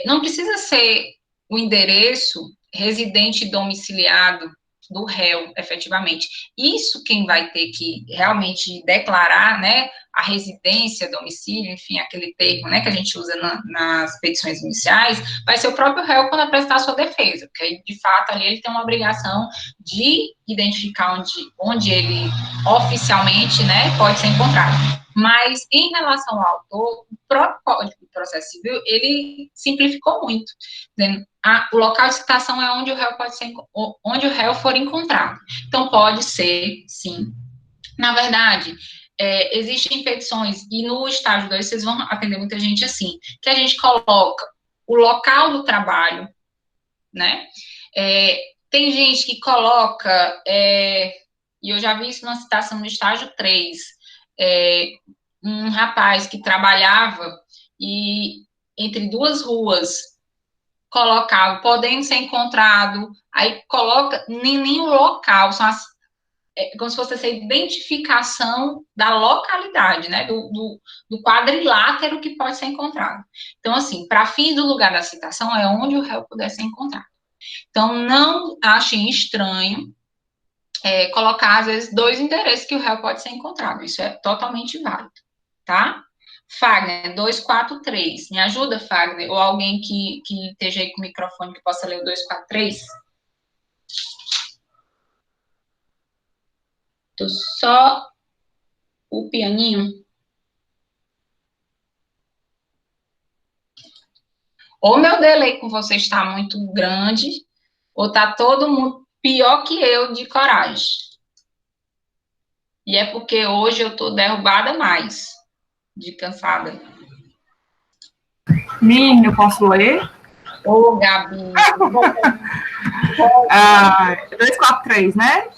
não precisa ser o endereço residente e domiciliado do réu, efetivamente. Isso quem vai ter que realmente declarar, né, a residência, domicílio, enfim, aquele termo, né, que a gente usa nas petições iniciais, vai ser o próprio réu quando apresentar a sua defesa, porque aí, de fato, ali ele tem uma obrigação de identificar onde ele oficialmente, né, pode ser encontrado. Mas, em relação ao autor, o próprio Código de Processo Civil, ele simplificou muito, dizendo, o local de citação é onde o réu pode ser, onde o réu for encontrado. Então, pode ser, sim. Na verdade, existem petições, e no estágio 2 vocês vão atender muita gente assim, que a gente coloca o local do trabalho, né? Tem gente que coloca, e eu já vi isso na citação no estágio 3, um rapaz que trabalhava e entre duas ruas colocava, podendo ser encontrado, aí coloca nem o local, são como se fosse essa identificação da localidade, né, do quadrilátero que pode ser encontrado. Então, assim, para fins do lugar da citação, é onde o réu puder ser encontrado. Então, não achem estranho colocar, às vezes, 2 endereços que o réu pode ser encontrado. Isso é totalmente válido, tá? Fagner, 243. Me ajuda, Fagner? Ou alguém que esteja aí com o microfone que possa ler o 243? Tô só o pianinho. Ou meu delay com você está muito grande, ou tá todo mundo pior que eu de coragem. E é porque hoje eu tô derrubada mais, de cansada. Mim, eu posso ler? Ô, Gabi. 243, né?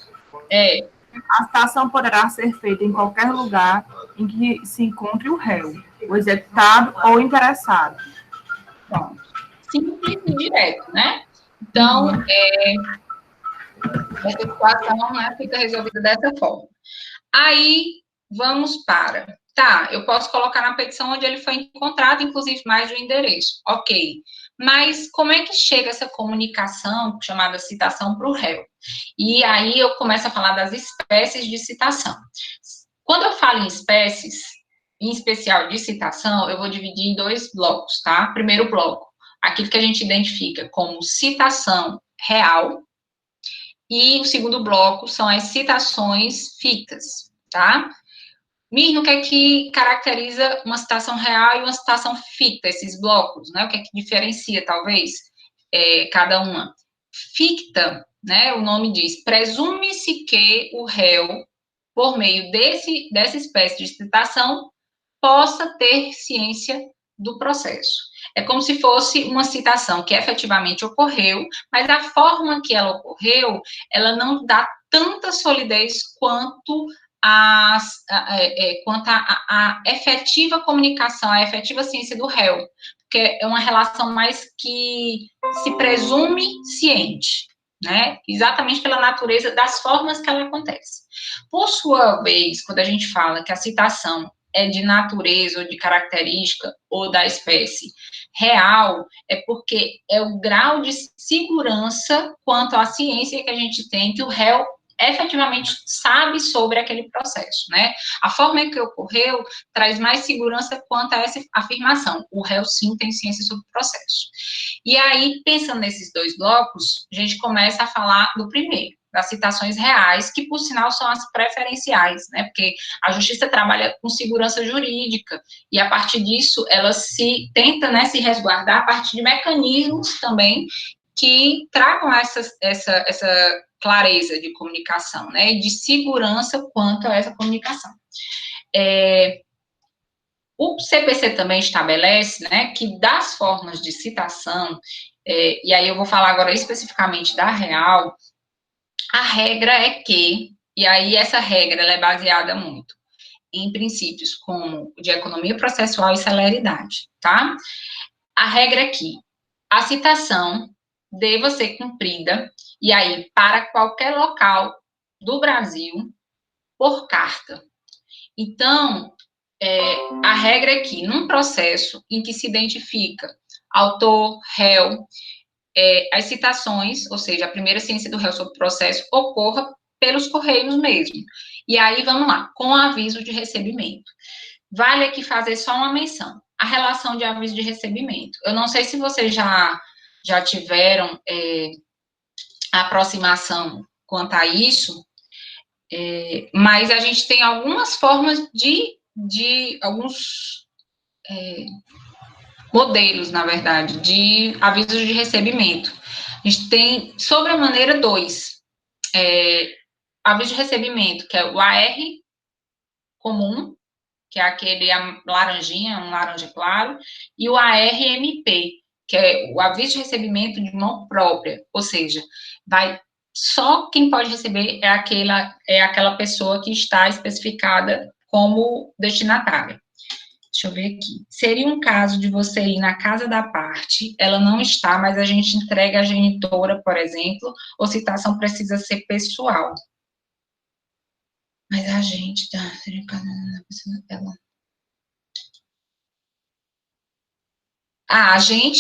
É. A citação poderá ser feita em qualquer lugar em que se encontre o réu, o executado ou interessado. Bom, simples e direto, né? Então, essa situação, né, fica resolvida dessa forma. Aí, vamos para Tá, eu posso colocar na petição onde ele foi encontrado, inclusive mais de um endereço. Ok. Mas como é que chega essa comunicação, chamada citação, para o réu? E aí eu começo a falar das espécies de citação. Quando eu falo em espécies, em especial de citação, eu vou dividir em dois blocos, tá? Primeiro bloco, aquilo que a gente identifica como citação real, e o segundo bloco são as citações fictas, tá? Mirno, o que é que caracteriza uma citação real e uma citação ficta, esses blocos, né? O que é que diferencia, talvez, cada uma? Ficta, né? O nome diz, presume-se que o réu, por meio dessa espécie de citação, possa ter ciência do processo. É como se fosse uma citação que efetivamente ocorreu, mas a forma que ela ocorreu, ela não dá tanta solidez quanto a efetiva comunicação, a efetiva ciência do réu, porque é uma relação mais que se presume ciente, né? Exatamente pela natureza das formas que ela acontece. Por sua vez, quando a gente fala que a citação é de natureza ou de característica ou da espécie real, é porque é o grau de segurança quanto à ciência que a gente tem que o réu efetivamente sabe sobre aquele processo, né? A forma que ocorreu traz mais segurança quanto a essa afirmação. O réu, sim, tem ciência sobre o processo. E aí, pensando nesses dois blocos, a gente começa a falar do primeiro, das citações reais, que, por sinal, são as preferenciais, né? Porque a justiça trabalha com segurança jurídica, e, a partir disso, ela se tenta, né, se resguardar a partir de mecanismos também que tragam essa clareza de comunicação, né, e de segurança quanto a essa comunicação. O CPC também estabelece, né, que das formas de citação, e aí eu vou falar agora especificamente da real, a regra é que, e aí essa regra ela é baseada muito em princípios como de economia processual e celeridade, tá? A regra é que a citação deva ser cumprida, e aí, para qualquer local do Brasil, por carta. Então, a regra é que, num processo em que se identifica autor, réu, as citações, ou seja, a primeira ciência do réu sobre o processo, ocorra pelos correios mesmo. E aí, vamos lá, com aviso de recebimento. Vale aqui fazer só uma menção. A relação de aviso de recebimento. Eu não sei se vocês já tiveram aproximação quanto a isso, mas a gente tem algumas formas de alguns modelos, na verdade, de avisos de recebimento. A gente tem, sobre a maneira, dois. Aviso de recebimento, que é o AR comum, que é aquele laranjinha, um laranja claro, e o ARMP, que é o aviso de recebimento de mão própria, ou seja, só quem pode receber é aquela pessoa que está especificada como destinatária. Deixa eu ver aqui. Seria um caso de você ir na casa da parte, ela não está, mas a gente entrega a genitora, por exemplo, ou citação precisa ser pessoal. Mas a gente tá...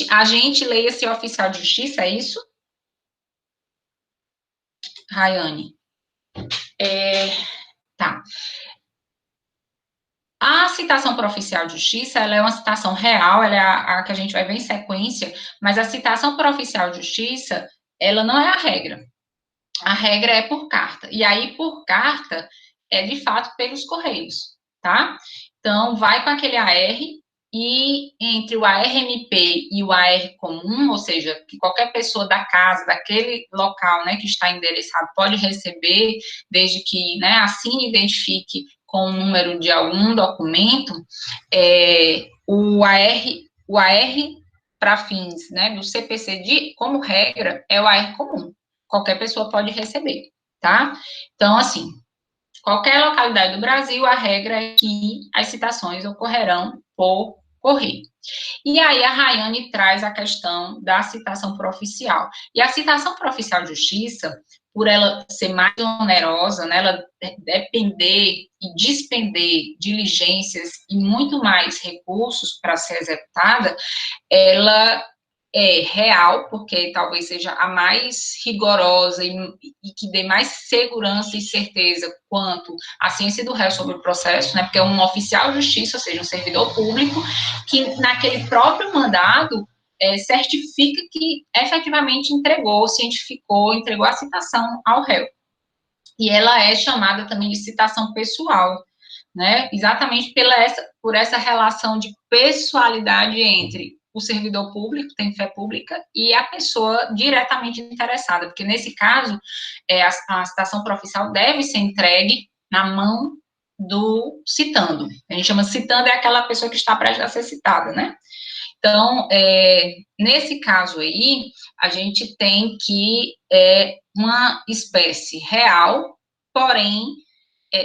a gente leia-se oficial de justiça, é isso? Rayane. Tá. A citação para oficial de justiça, ela é uma citação real, ela é a que a gente vai ver em sequência, mas a citação para oficial de justiça, ela não é a regra. A regra é por carta. E aí, por carta, é de fato pelos correios, tá? Então, vai com aquele AR, e entre o ARMP e o AR comum, ou seja, que qualquer pessoa da casa, daquele local, né, que está endereçado, pode receber, desde que, né, assine e identifique com o número de algum documento, o AR para fins, né, do CPC, como regra, é o AR comum. Qualquer pessoa pode receber, tá? Então, assim, qualquer localidade do Brasil, a regra é que as citações ocorrerão por correio. E aí, a Rayane traz a questão da citação por oficial. E a citação por oficial de justiça, por ela ser mais onerosa, né, ela depender e despender diligências e muito mais recursos para ser executada, ela é real, porque talvez seja a mais rigorosa e que dê mais segurança e certeza quanto à ciência do réu sobre o processo, né, porque é um oficial de justiça, ou seja, um servidor público, que naquele próprio mandado certifica que efetivamente entregou, cientificou, entregou a citação ao réu. E ela é chamada também de citação pessoal, né, exatamente por essa relação de pessoalidade entre o servidor público, tem fé pública, e a pessoa diretamente interessada, porque nesse caso, a citação proficial deve ser entregue na mão do citando. A gente chama de citando, é aquela pessoa que está prestes a ser citada, né? Então, nesse caso aí, a gente tem que uma espécie real, porém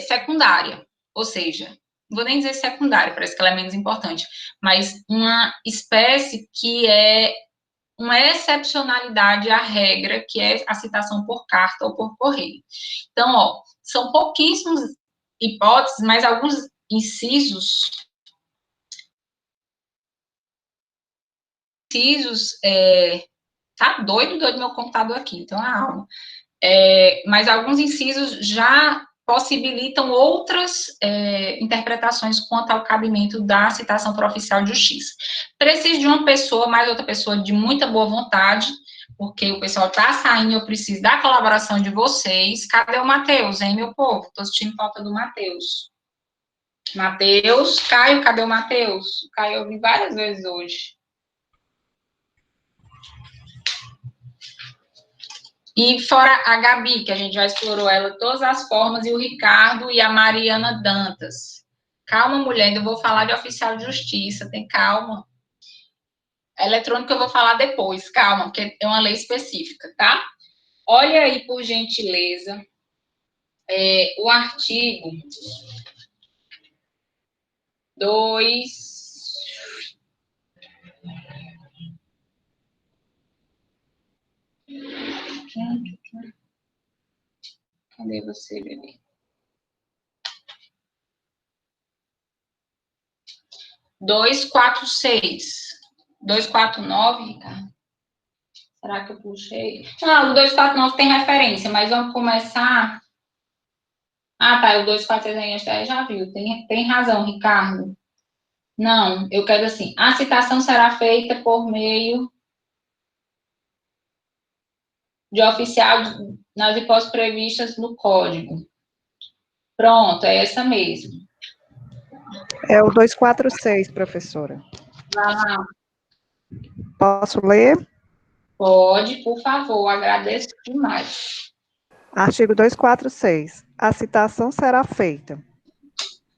secundária, ou seja, não vou nem dizer secundária, parece que ela é menos importante, mas uma espécie que é uma excepcionalidade à regra, que é a citação por carta ou por correio. Então, ó, são pouquíssimas hipóteses, mas alguns incisos, tá doido meu computador aqui, então a alma. Mas alguns incisos já possibilitam outras interpretações quanto ao cabimento da citação para oficial de justiça. Preciso de uma pessoa, mais outra pessoa de muita boa vontade, porque o pessoal está saindo, eu preciso da colaboração de vocês. Cadê o Matheus, hein, meu povo? Estou sentindo falta do Matheus. Matheus, Caio, cadê o Matheus? O Caio eu vi várias vezes hoje. E fora a Gabi, que a gente já explorou ela, todas as formas, e o Ricardo e a Mariana Dantas. Calma, mulher, ainda vou falar de oficial de justiça, tem calma. Eletrônico eu vou falar depois, calma, porque é uma lei específica, tá? Olha aí, por gentileza, o artigo 2... Cadê você, bebê? 246. 249, Ricardo? Será que eu puxei? Não, o 249 tem referência, mas vamos começar... Ah, tá, o 246 a gente já viu. Tem razão, Ricardo. Não, eu quero assim, a citação será feita por meio de oficial nas hipóteses previstas no Código. Pronto, é essa mesmo. É o 246, professora. Vai lá. Posso ler? Pode, por favor, agradeço demais. Artigo 246. A citação será feita.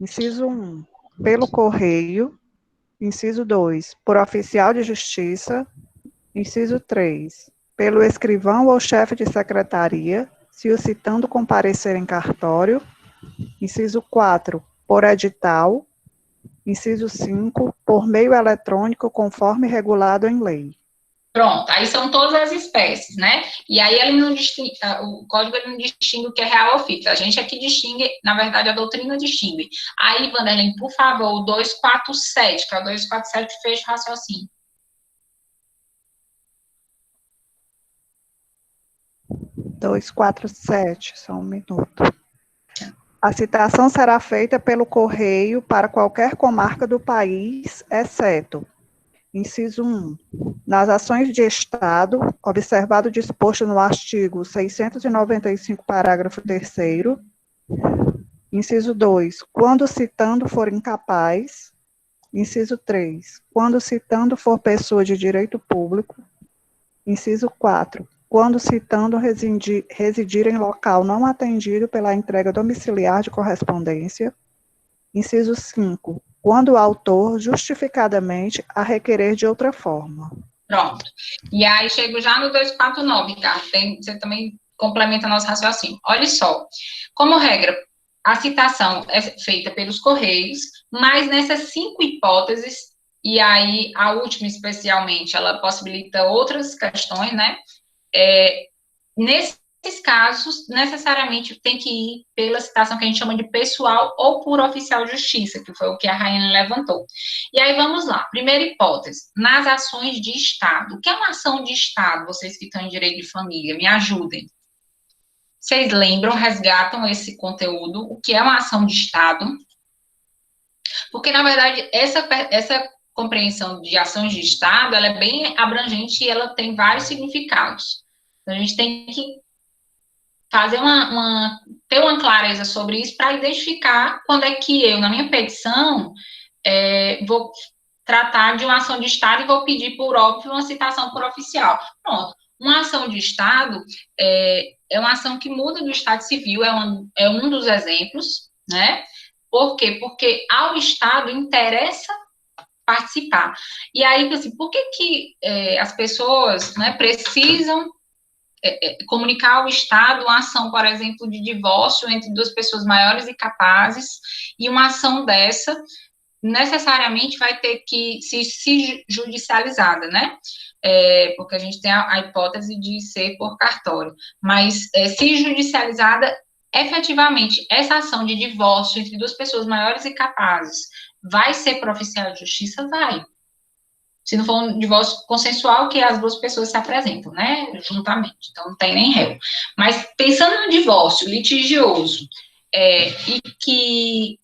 Inciso 1, pelo correio. Inciso 2, por oficial de justiça. Inciso 3, pelo escrivão ou chefe de secretaria, se o citando comparecer em cartório. Inciso 4, por edital. Inciso 5, por meio eletrônico, conforme regulado em lei. Pronto, aí são todas as espécies, né? E aí ele não distingue, o código ele não distingue o que é real ou fictício. A gente aqui distingue, na verdade, a doutrina distingue. Aí, Vanderlei, por favor, o 247, que é o 247, fecha o raciocínio. 247, só um minuto. A citação será feita pelo correio para qualquer comarca do país, exceto: inciso 1, nas ações de Estado, observado o disposto no artigo 695, parágrafo 3º. Inciso 2, quando o citando for incapaz. Inciso 3, quando o citando for pessoa de direito público. Inciso 4, quando o citando residir em local não atendido pela entrega domiciliar de correspondência. Inciso 5, quando o autor, justificadamente, a requerer de outra forma. Pronto. E aí, chego já no 249, Ricardo. Você também complementa nosso raciocínio. Olha só, como regra, a citação é feita pelos correios, mas nessas 5 hipóteses, e aí a última especialmente, ela possibilita outras questões, né? Nesse nesses casos, necessariamente tem que ir pela citação que a gente chama de pessoal ou por oficial de justiça, que foi o que a Rayane levantou. E aí, vamos lá. Primeira hipótese, nas ações de Estado. O que é uma ação de Estado? Vocês que estão em direito de família, me ajudem. Vocês lembram, resgatam esse conteúdo, o que é uma ação de Estado? Porque, na verdade, essa compreensão de ações de Estado, ela é bem abrangente e ela tem vários significados. Então, a gente tem que fazer ter uma clareza sobre isso para identificar quando é que eu, na minha petição, vou tratar de uma ação de Estado e vou pedir, por óbvio, uma citação por oficial. Pronto. Uma ação de Estado é uma ação que muda do Estado Civil, é um dos exemplos, né? Por quê? Porque ao Estado interessa participar. E aí, assim, por que as pessoas, né, precisam comunicar ao Estado uma ação, por exemplo, de divórcio entre duas pessoas maiores e capazes, e uma ação dessa necessariamente vai ter que ser judicializada, né? Porque a gente tem a hipótese de ser por cartório, mas se judicializada, efetivamente, essa ação de divórcio entre duas pessoas maiores e capazes vai ser por oficial de justiça? Vai. Se não for um divórcio consensual, que as duas pessoas se apresentam, né, juntamente, então não tem nem réu. Mas pensando no divórcio litigioso, e que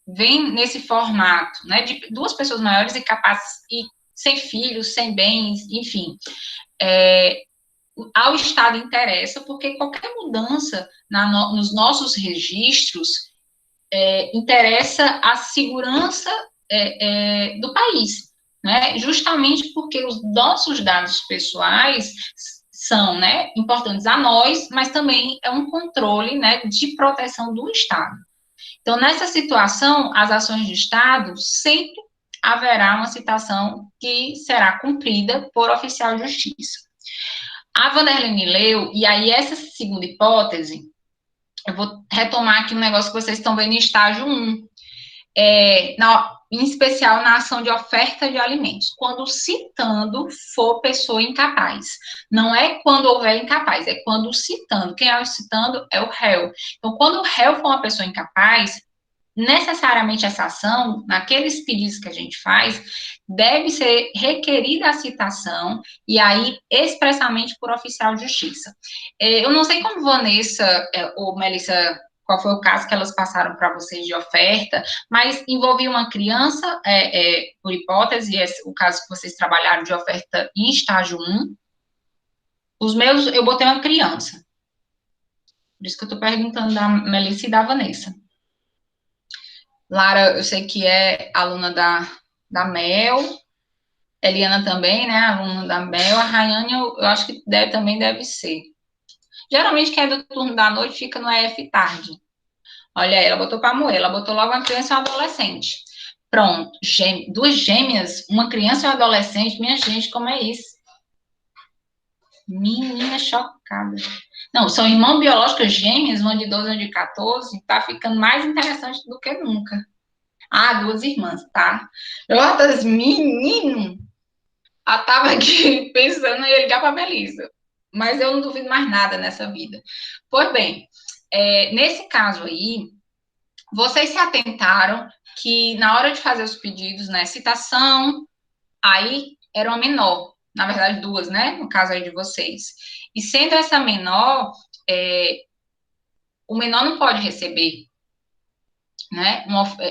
vem nesse formato, né, de duas pessoas maiores e capazes, e sem filhos, sem bens, enfim, ao Estado interessa, porque qualquer mudança nos nossos registros interessa a segurança do país, né? Justamente porque os nossos dados pessoais são, né, importantes a nós, mas também é um controle, né, de proteção do Estado. Então, nessa situação, as ações de Estado sempre haverá uma citação que será cumprida por oficial de justiça. A Vanderlei leu, e aí essa segunda hipótese, eu vou retomar aqui um negócio que vocês estão vendo em estágio 1, em especial na ação de oferta de alimentos, quando citando for pessoa incapaz. Não é quando houver incapaz, é quando citando. Quem é o citando é o réu. Então, quando o réu for uma pessoa incapaz, necessariamente essa ação, naqueles pedidos que a gente faz, deve ser requerida a citação, e aí expressamente por oficial de justiça. Eu não sei como Vanessa ou Melissa, qual foi o caso que elas passaram para vocês de oferta, mas envolvia uma criança, por hipótese, o caso que vocês trabalharam de oferta em estágio 1. Os meus, eu botei uma criança. Por isso que eu estou perguntando da Melissa e da Vanessa. Lara, eu sei que é aluna da Mel. Eliana também, né? Aluna da Mel. A Rayane, eu acho que também deve ser. Geralmente, quem é do turno da noite fica no EF tarde. Olha, ela botou para moer. Ela botou logo uma criança e uma adolescente. Pronto. Duas gêmeas, uma criança e uma adolescente. Minha gente, como é isso? Menina chocada. Não, são irmãs biológicas gêmeas, uma de 12 e uma de 14, tá ficando mais interessante do que nunca. Ah, duas irmãs, tá? Outras, menino, eu tava aqui pensando em ligar pra Melissa, mas eu não duvido mais nada nessa vida. Pois bem, nesse caso aí, vocês se atentaram que na hora de fazer os pedidos, né, citação, aí era uma menor, na verdade duas, né, no caso aí de vocês. E sendo essa menor, o menor não pode receber, né,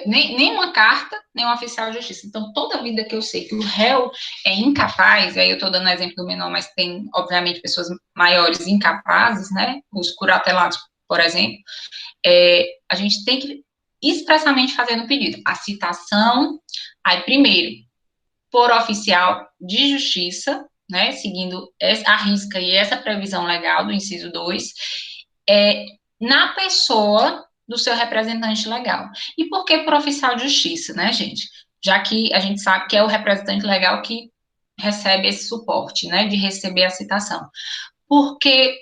nem uma carta, nem um oficial de justiça. Então, toda vida que eu sei que o réu é incapaz, e aí eu estou dando exemplo do menor, mas tem, obviamente, pessoas maiores incapazes, né, os curatelados, por exemplo, a gente tem que expressamente fazer no pedido a citação, aí primeiro, por oficial de justiça, né, seguindo a risca e essa previsão legal do inciso 2, na pessoa do seu representante legal. E por que por oficial de justiça, né, gente? Já que a gente sabe que é o representante legal que recebe esse suporte, né, de receber a citação. Porque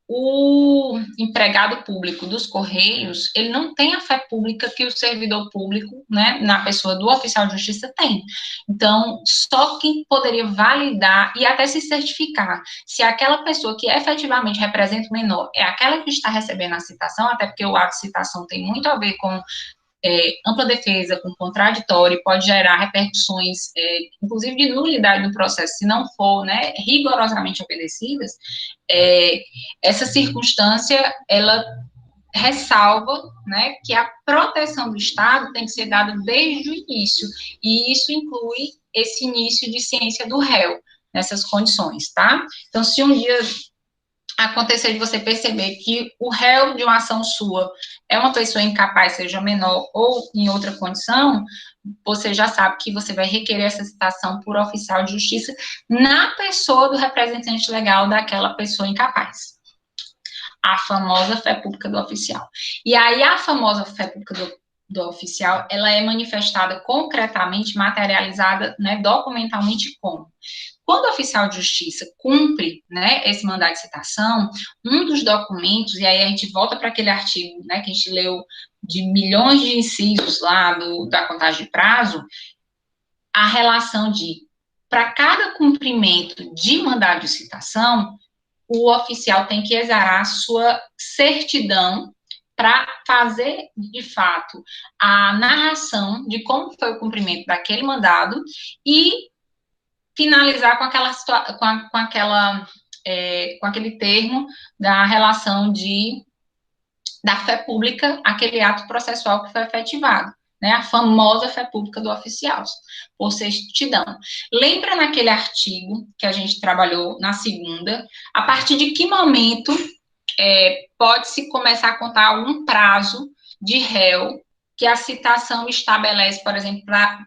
o empregado público dos Correios, ele não tem a fé pública que o servidor público, né, na pessoa do oficial de justiça tem. Então, só quem poderia validar e até se certificar se aquela pessoa que efetivamente representa o menor é aquela que está recebendo a citação, até porque o ato de citação tem muito a ver com ampla defesa, com contraditório, pode gerar repercussões, inclusive de nulidade do processo, se não for, né, rigorosamente obedecidas, essa circunstância, ela ressalva, né, que a proteção do Estado tem que ser dada desde o início, e isso inclui esse início de ciência do réu, nessas condições, tá? Então, se um dia acontecer de você perceber que o réu de uma ação sua é uma pessoa incapaz, seja menor ou em outra condição, você já sabe que você vai requerer essa citação por oficial de justiça na pessoa do representante legal daquela pessoa incapaz. A famosa fé pública do oficial. E aí, a famosa fé pública do oficial, ela é manifestada concretamente, materializada, né, documentalmente como? Quando o oficial de justiça cumpre, né, esse mandado de citação, um dos documentos, e aí a gente volta para aquele artigo, né, que a gente leu de milhões de incisos lá da contagem de prazo, a relação de, para cada cumprimento de mandado de citação, o oficial tem que exarar a sua certidão para fazer, de fato, a narração de como foi o cumprimento daquele mandado e finalizar com aquele termo da relação da fé pública, aquele ato processual que foi efetivado, né, a famosa fé pública do oficial, por certidão. Lembra naquele artigo que a gente trabalhou na segunda, a partir de que momento pode-se começar a contar algum prazo de réu que a citação estabelece, por exemplo,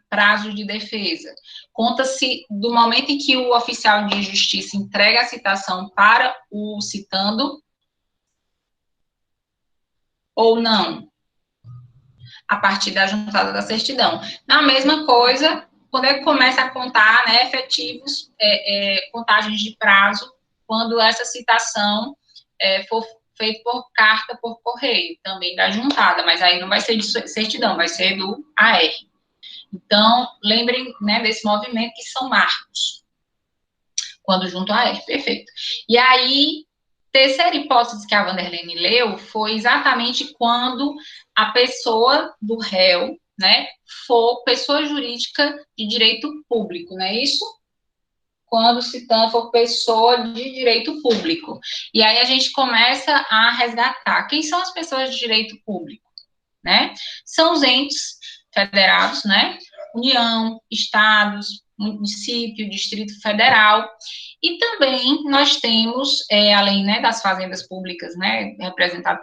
prazo de defesa? Conta-se do momento em que o oficial de justiça entrega a citação para o citando ou não, a partir da juntada da certidão. Na mesma coisa, quando ele começa a contar, né, efetivos, contagens de prazo, quando essa citação for feita por carta, por correio, também da juntada, mas aí não vai ser de certidão, vai ser do AR. Então, lembrem, né, desse movimento que são marcos, quando junto a AR, perfeito. E aí, terceira hipótese que a Vanderlene leu foi exatamente quando a pessoa do réu, né, for pessoa jurídica de direito público, não é isso? Quando citando for pessoa de direito público. E aí a gente começa a resgatar quem são as pessoas de direito público, né? São os entes federados, né? União, estados, município, Distrito Federal, e também nós temos, além, né, das fazendas públicas, né, representadas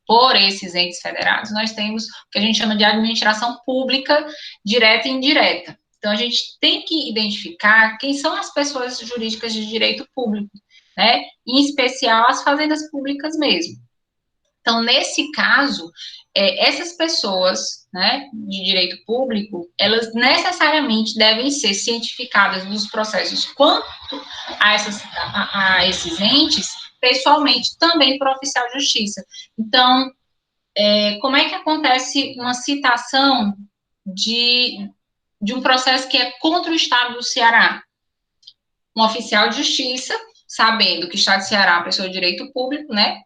por esses entes federados, nós temos o que a gente chama de administração pública direta e indireta. Então, a gente tem que identificar quem são as pessoas jurídicas de direito público, né, em especial as fazendas públicas mesmo. Então, nesse caso, essas pessoas, né, de direito público, elas necessariamente devem ser cientificadas nos processos quanto a esses entes, pessoalmente, também por oficial de justiça. Então, como é que acontece uma citação de um processo que é contra o Estado do Ceará? Um oficial de justiça, sabendo que o Estado do Ceará é uma pessoa de direito público, né,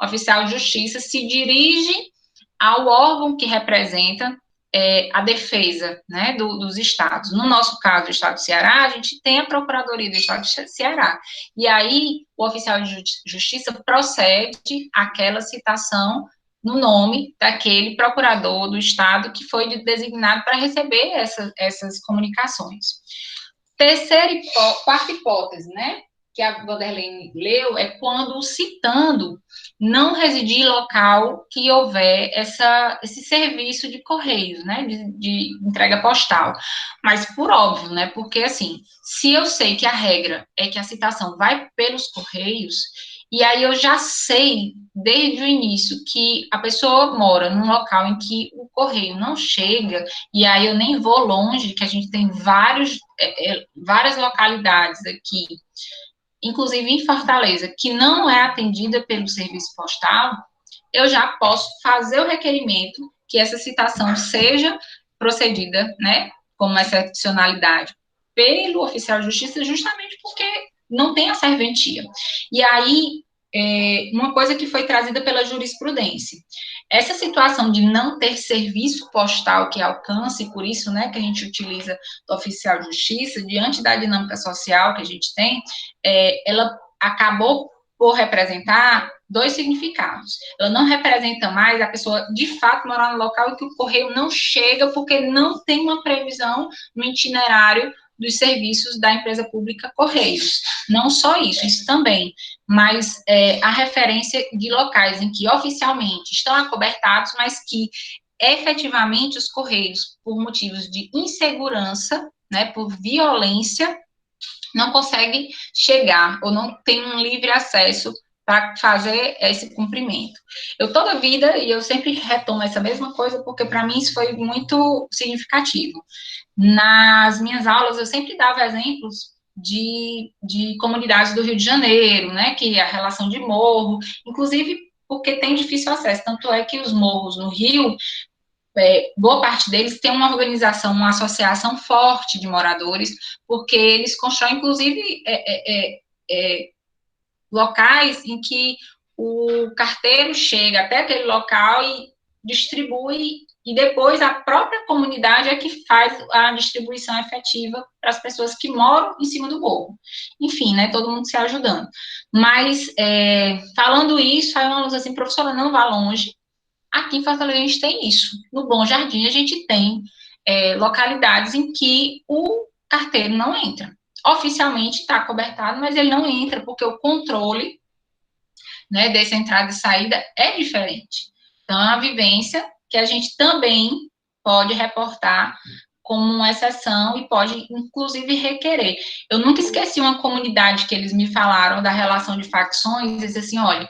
oficial de justiça se dirige ao órgão que representa a defesa, né, dos estados. No nosso caso, do Estado do Ceará, a gente tem a Procuradoria do Estado do Ceará. E aí, o oficial de justiça procede àquela citação no nome daquele procurador do Estado que foi designado para receber essas comunicações. Quarta hipótese, né, que a Vanderlene leu, é quando o citando não residir em local que houver esse serviço de correios, né, de entrega postal. Mas por óbvio, né, porque assim, se eu sei que a regra é que a citação vai pelos correios, e aí eu já sei, desde o início, que a pessoa mora num local em que o correio não chega, e aí eu nem vou longe, que a gente tem várias localidades aqui, inclusive em Fortaleza, que não é atendida pelo serviço postal, eu já posso fazer o requerimento que essa citação seja procedida, né, como excepcionalidade pelo oficial de justiça, justamente porque não tem a serventia. E aí, uma coisa que foi trazida pela jurisprudência, essa situação de não ter serviço postal que alcance, por isso, né, que a gente utiliza do oficial de justiça, diante da dinâmica social que a gente tem, ela acabou por representar dois significados. Ela não representa mais a pessoa de fato morar no local e que o correio não chega porque não tem uma previsão no itinerário dos serviços da empresa pública Correios. Não só isso também, mas a referência de locais em que oficialmente estão acobertados, mas que efetivamente os Correios, por motivos de insegurança, né, por violência, não conseguem chegar ou não tem um livre acesso para fazer esse cumprimento. Eu toda a vida, e eu sempre retomo essa mesma coisa, porque para mim isso foi muito significativo. Nas minhas aulas, eu sempre dava exemplos de comunidades do Rio de Janeiro, né, que é a relação de morro, inclusive porque tem difícil acesso, tanto é que os morros no Rio, boa parte deles tem uma organização, uma associação forte de moradores, porque eles constroem, inclusive, locais em que o carteiro chega até aquele local e distribui, e depois a própria comunidade é que faz a distribuição efetiva para as pessoas que moram em cima do morro. Enfim, né, todo mundo se ajudando. Mas, falando isso, aí uma luz assim, professora, não vá longe. Aqui em Fortaleza a gente tem isso. No Bom Jardim a gente tem localidades em que o carteiro não entra. Oficialmente está cobertado, mas ele não entra porque o controle, né, dessa entrada e saída é diferente. Então, é uma vivência que a gente também pode reportar como uma exceção e pode, inclusive, requerer. Eu nunca esqueci uma comunidade que eles me falaram da relação de facções, e disse assim, olha,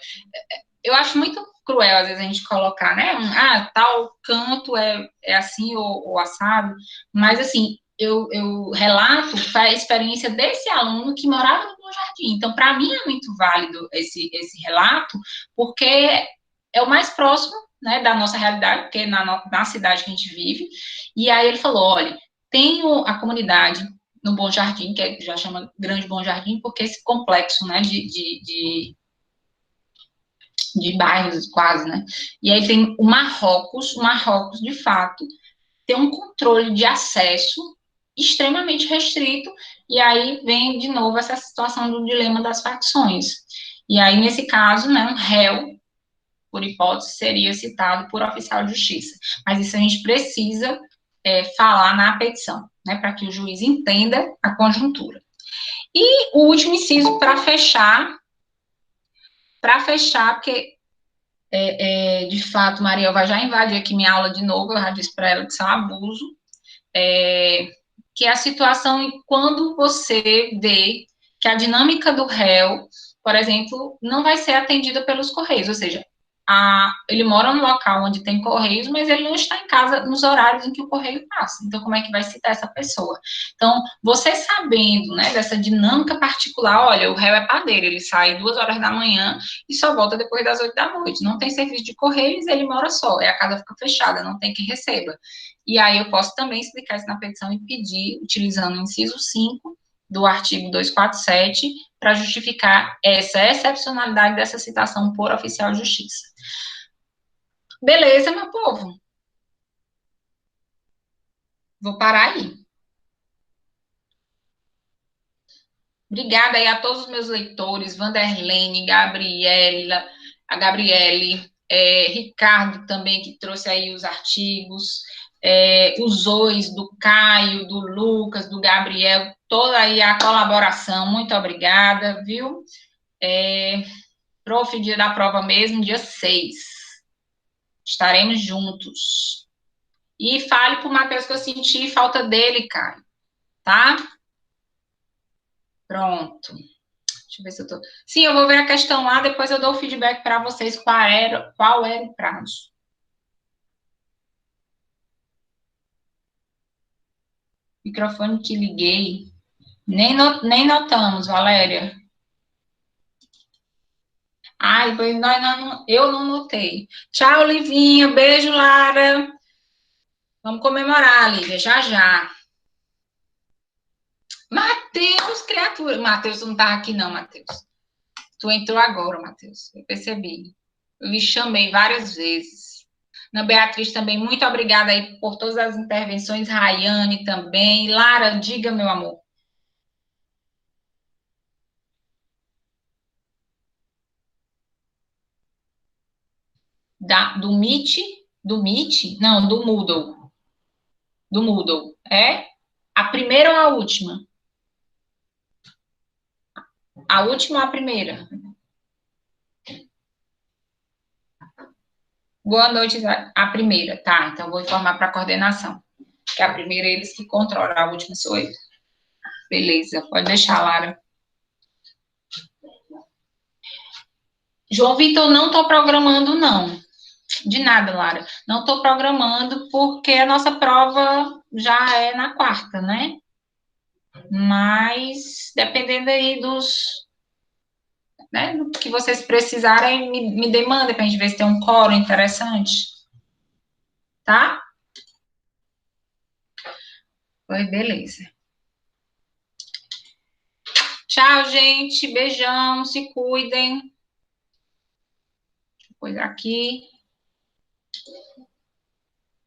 eu acho muito cruel, às vezes, a gente colocar, né, tal canto é assim ou assado, mas, assim, eu relato a experiência desse aluno que morava no Bom Jardim. Então, para mim, é muito válido esse relato, porque é o mais próximo, né, da nossa realidade, porque na cidade que a gente vive. E aí ele falou, olha, tenho a comunidade no Bom Jardim, que já chama Grande Bom Jardim, porque esse complexo, né, de bairros quase, né? E aí tem o Marrocos, de fato, tem um controle de acesso extremamente restrito, e aí vem de novo essa situação do dilema das facções. E aí, nesse caso, né, um réu, por hipótese, seria citado por oficial de justiça. Mas isso a gente precisa falar na petição, né, para que o juiz entenda a conjuntura. E o último inciso, para fechar, porque de fato, Maria vai já invadir aqui minha aula de novo, eu já disse para ela que isso é um abuso, que é a situação em quando você vê que a dinâmica do réu, por exemplo, não vai ser atendida pelos correios, ou seja, ele mora num local onde tem correios, mas ele não está em casa nos horários em que o correio passa. Então, como é que vai citar essa pessoa? Então, você sabendo, né, dessa dinâmica particular, olha, o réu é padeiro, ele sai 2 horas da manhã e só volta depois das 8 da noite. Não tem serviço de correios, ele mora só, e a casa fica fechada, não tem quem receba. E aí eu posso também explicar isso na petição e pedir, utilizando o inciso 5 do artigo 247, para justificar essa excepcionalidade dessa citação por oficial de justiça. Beleza, meu povo? Vou parar aí. Obrigada aí a todos os meus leitores, Vanderlene, a Gabriele, Ricardo também, que trouxe aí os artigos, os ois do Caio, do Lucas, do Gabriel, toda aí a colaboração, muito obrigada, viu? Prof, dia da prova mesmo, dia 6. Estaremos juntos. E fale pro Matheus que eu senti falta dele, Caio, tá? Pronto. Deixa eu ver se eu tô... Sim, eu vou ver a questão lá, depois eu dou o feedback para vocês qual era o prazo. Microfone que liguei. Nem notamos, Valéria. Ai, eu não notei. Tchau, Livinha. Beijo, Lara. Vamos comemorar, Lívia, já já. Matheus, criatura. Matheus não tá aqui, não, Matheus. Tu entrou agora, Matheus. Eu percebi. Eu lhe chamei várias vezes. Ana Beatriz também, muito obrigada aí por todas as intervenções. Rayane também. Lara, diga, meu amor. Do Meet? Do Meet? Não, do Moodle. Do Moodle. É? A primeira ou a última? A última ou a primeira? Boa noite, a primeira. Tá, então vou informar para a coordenação. Que a primeira é eles que controlam, a última sou eu. Beleza, pode deixar, Lara. João Vitor, não estou programando, não. De nada, Lara. Não estou programando porque a nossa prova já é na quarta, né? Mas, dependendo aí do que vocês precisarem, me demandem para a gente ver se tem um coro interessante. Tá? Foi, beleza. Tchau, gente. Beijão. Se cuidem. Deixa eu coisar aqui.